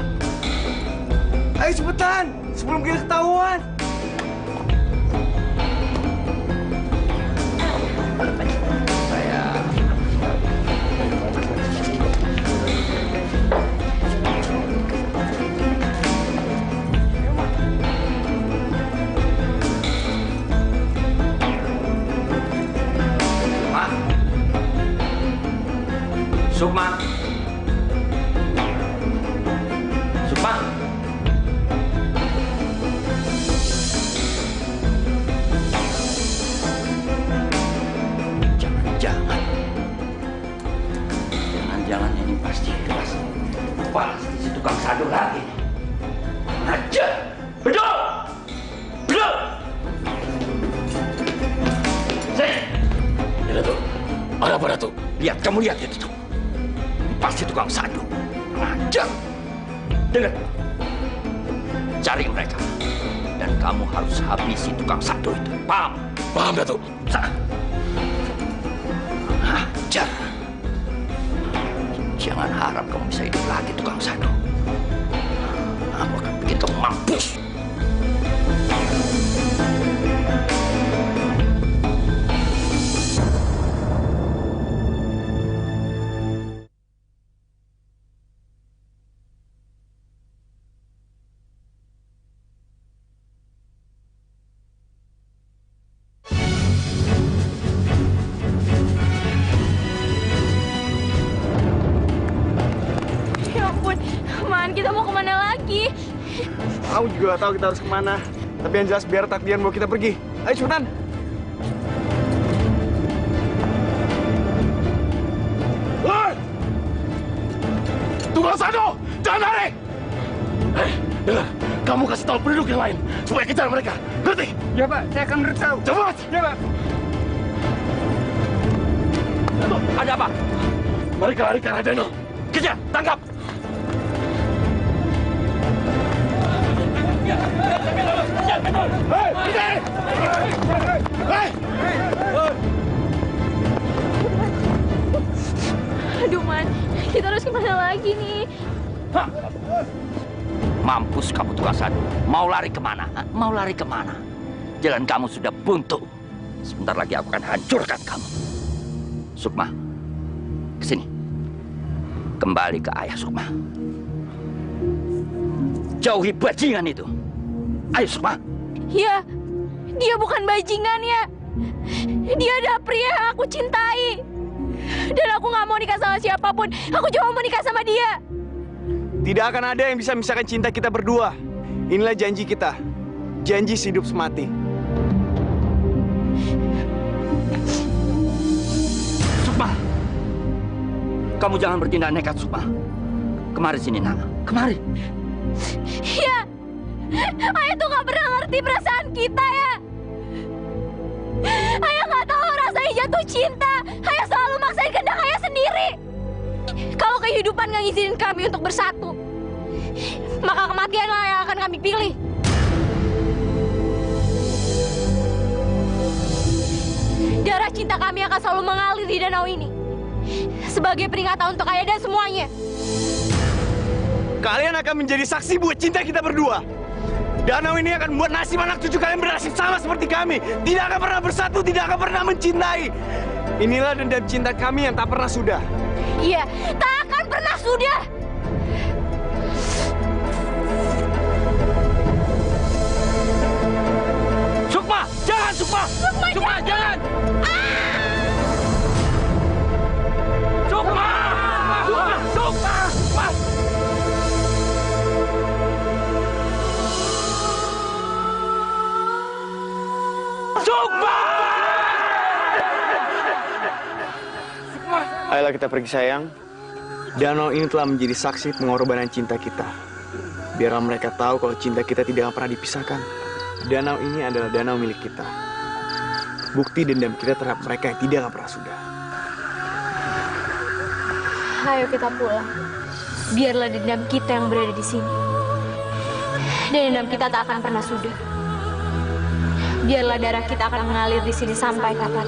ayo cepetan, sebelum kita ketahuan. Sukma. Sukma. Jangan-jangan ini pasti kelas. Pasti si tukang sadu lagi. Aja. Betul. Betul. Ya, Datuk. Ada apa, Datuk? Lihat, kamu lihat itu tuh. pasti tukang sadu. Ngajar. Dengar. Cari mereka. Dan kamu harus habisi tukang sadu itu. Paham? Paham, Datuk. Sana. Ngajar. Jangan harap kamu bisa hidup lagi, tukang sadu. Aku akan bikin kamu mampus. Kita mau kemana lagi? Aku juga gak tahu kita harus kemana. Tapi yang jelas biar takdiran bawa kita pergi. Ayo cepetan. Woi! Tukang sadu! Jangan lari! Dengar, kamu kasih tahu penduduk yang lain supaya kejar mereka. Ngerti? Ya, Pak. Saya akan beritahu. Cepat! Ya, Pak. Datuk, ada apa? Mereka lari ke arah danau. Kejar, tangkap! Aduh, Man. Kita harus kemana lagi nih? Mampus kamu tukang sadu. Mau lari kemana? Mau lari kemana? Jalan kamu sudah buntu. Sebentar lagi aku akan hancurkan kamu. Sukma, kesini. Kembali ke ayah Sukma. Jauhi bajingan itu. Ayo Sukma. Ya, dia bukan bajingan ya. Dia adalah pria yang aku cintai. Dan aku nggak mau nikah sama siapapun. Aku cuma mau nikah sama dia. Tidak akan ada yang bisa memisahkan cinta kita berdua. Inilah janji kita. Janji sehidup semati. Sukma. Kamu jangan bertindak nekat, Sukma. Kemari sini, nak. Kemari. Ya. Ayah tuh gak pernah ngerti perasaan kita ya. Ayah gak tahu rasanya jatuh cinta. Ayah selalu maksain kehendak ayah sendiri. Kalau kehidupan gak ngizinin kami untuk bersatu, maka kematian yang akan kami pilih. Darah cinta kami akan selalu mengalir di danau ini. Sebagai peringatan untuk ayah dan semuanya. Kalian akan menjadi saksi buat cinta kita berdua. Danau ini akan membuat nasib anak cucu kalian bernasib sama seperti kami. Tidak akan pernah bersatu, tidak akan pernah mencintai. Inilah dendam cinta kami yang tak pernah sudah. Iya, tak akan pernah sudah. Sukma, jangan Sukma. Sukma, jangan. Sukma. Sukma. Sukma. Sukma. Ayolah kita pergi sayang. Danau ini telah menjadi saksi pengorbanan cinta kita. Biarlah mereka tahu kalau cinta kita tidak akan pernah dipisahkan. Danau ini adalah danau milik kita. Bukti dendam kita terhadap mereka yang tidak akan pernah sudah. Ayo kita pulang. Biarlah dendam kita yang berada di sini. Dan dendam kita tak akan pernah sudah. Biarlah darah kita akan mengalir di sini sampai kapan.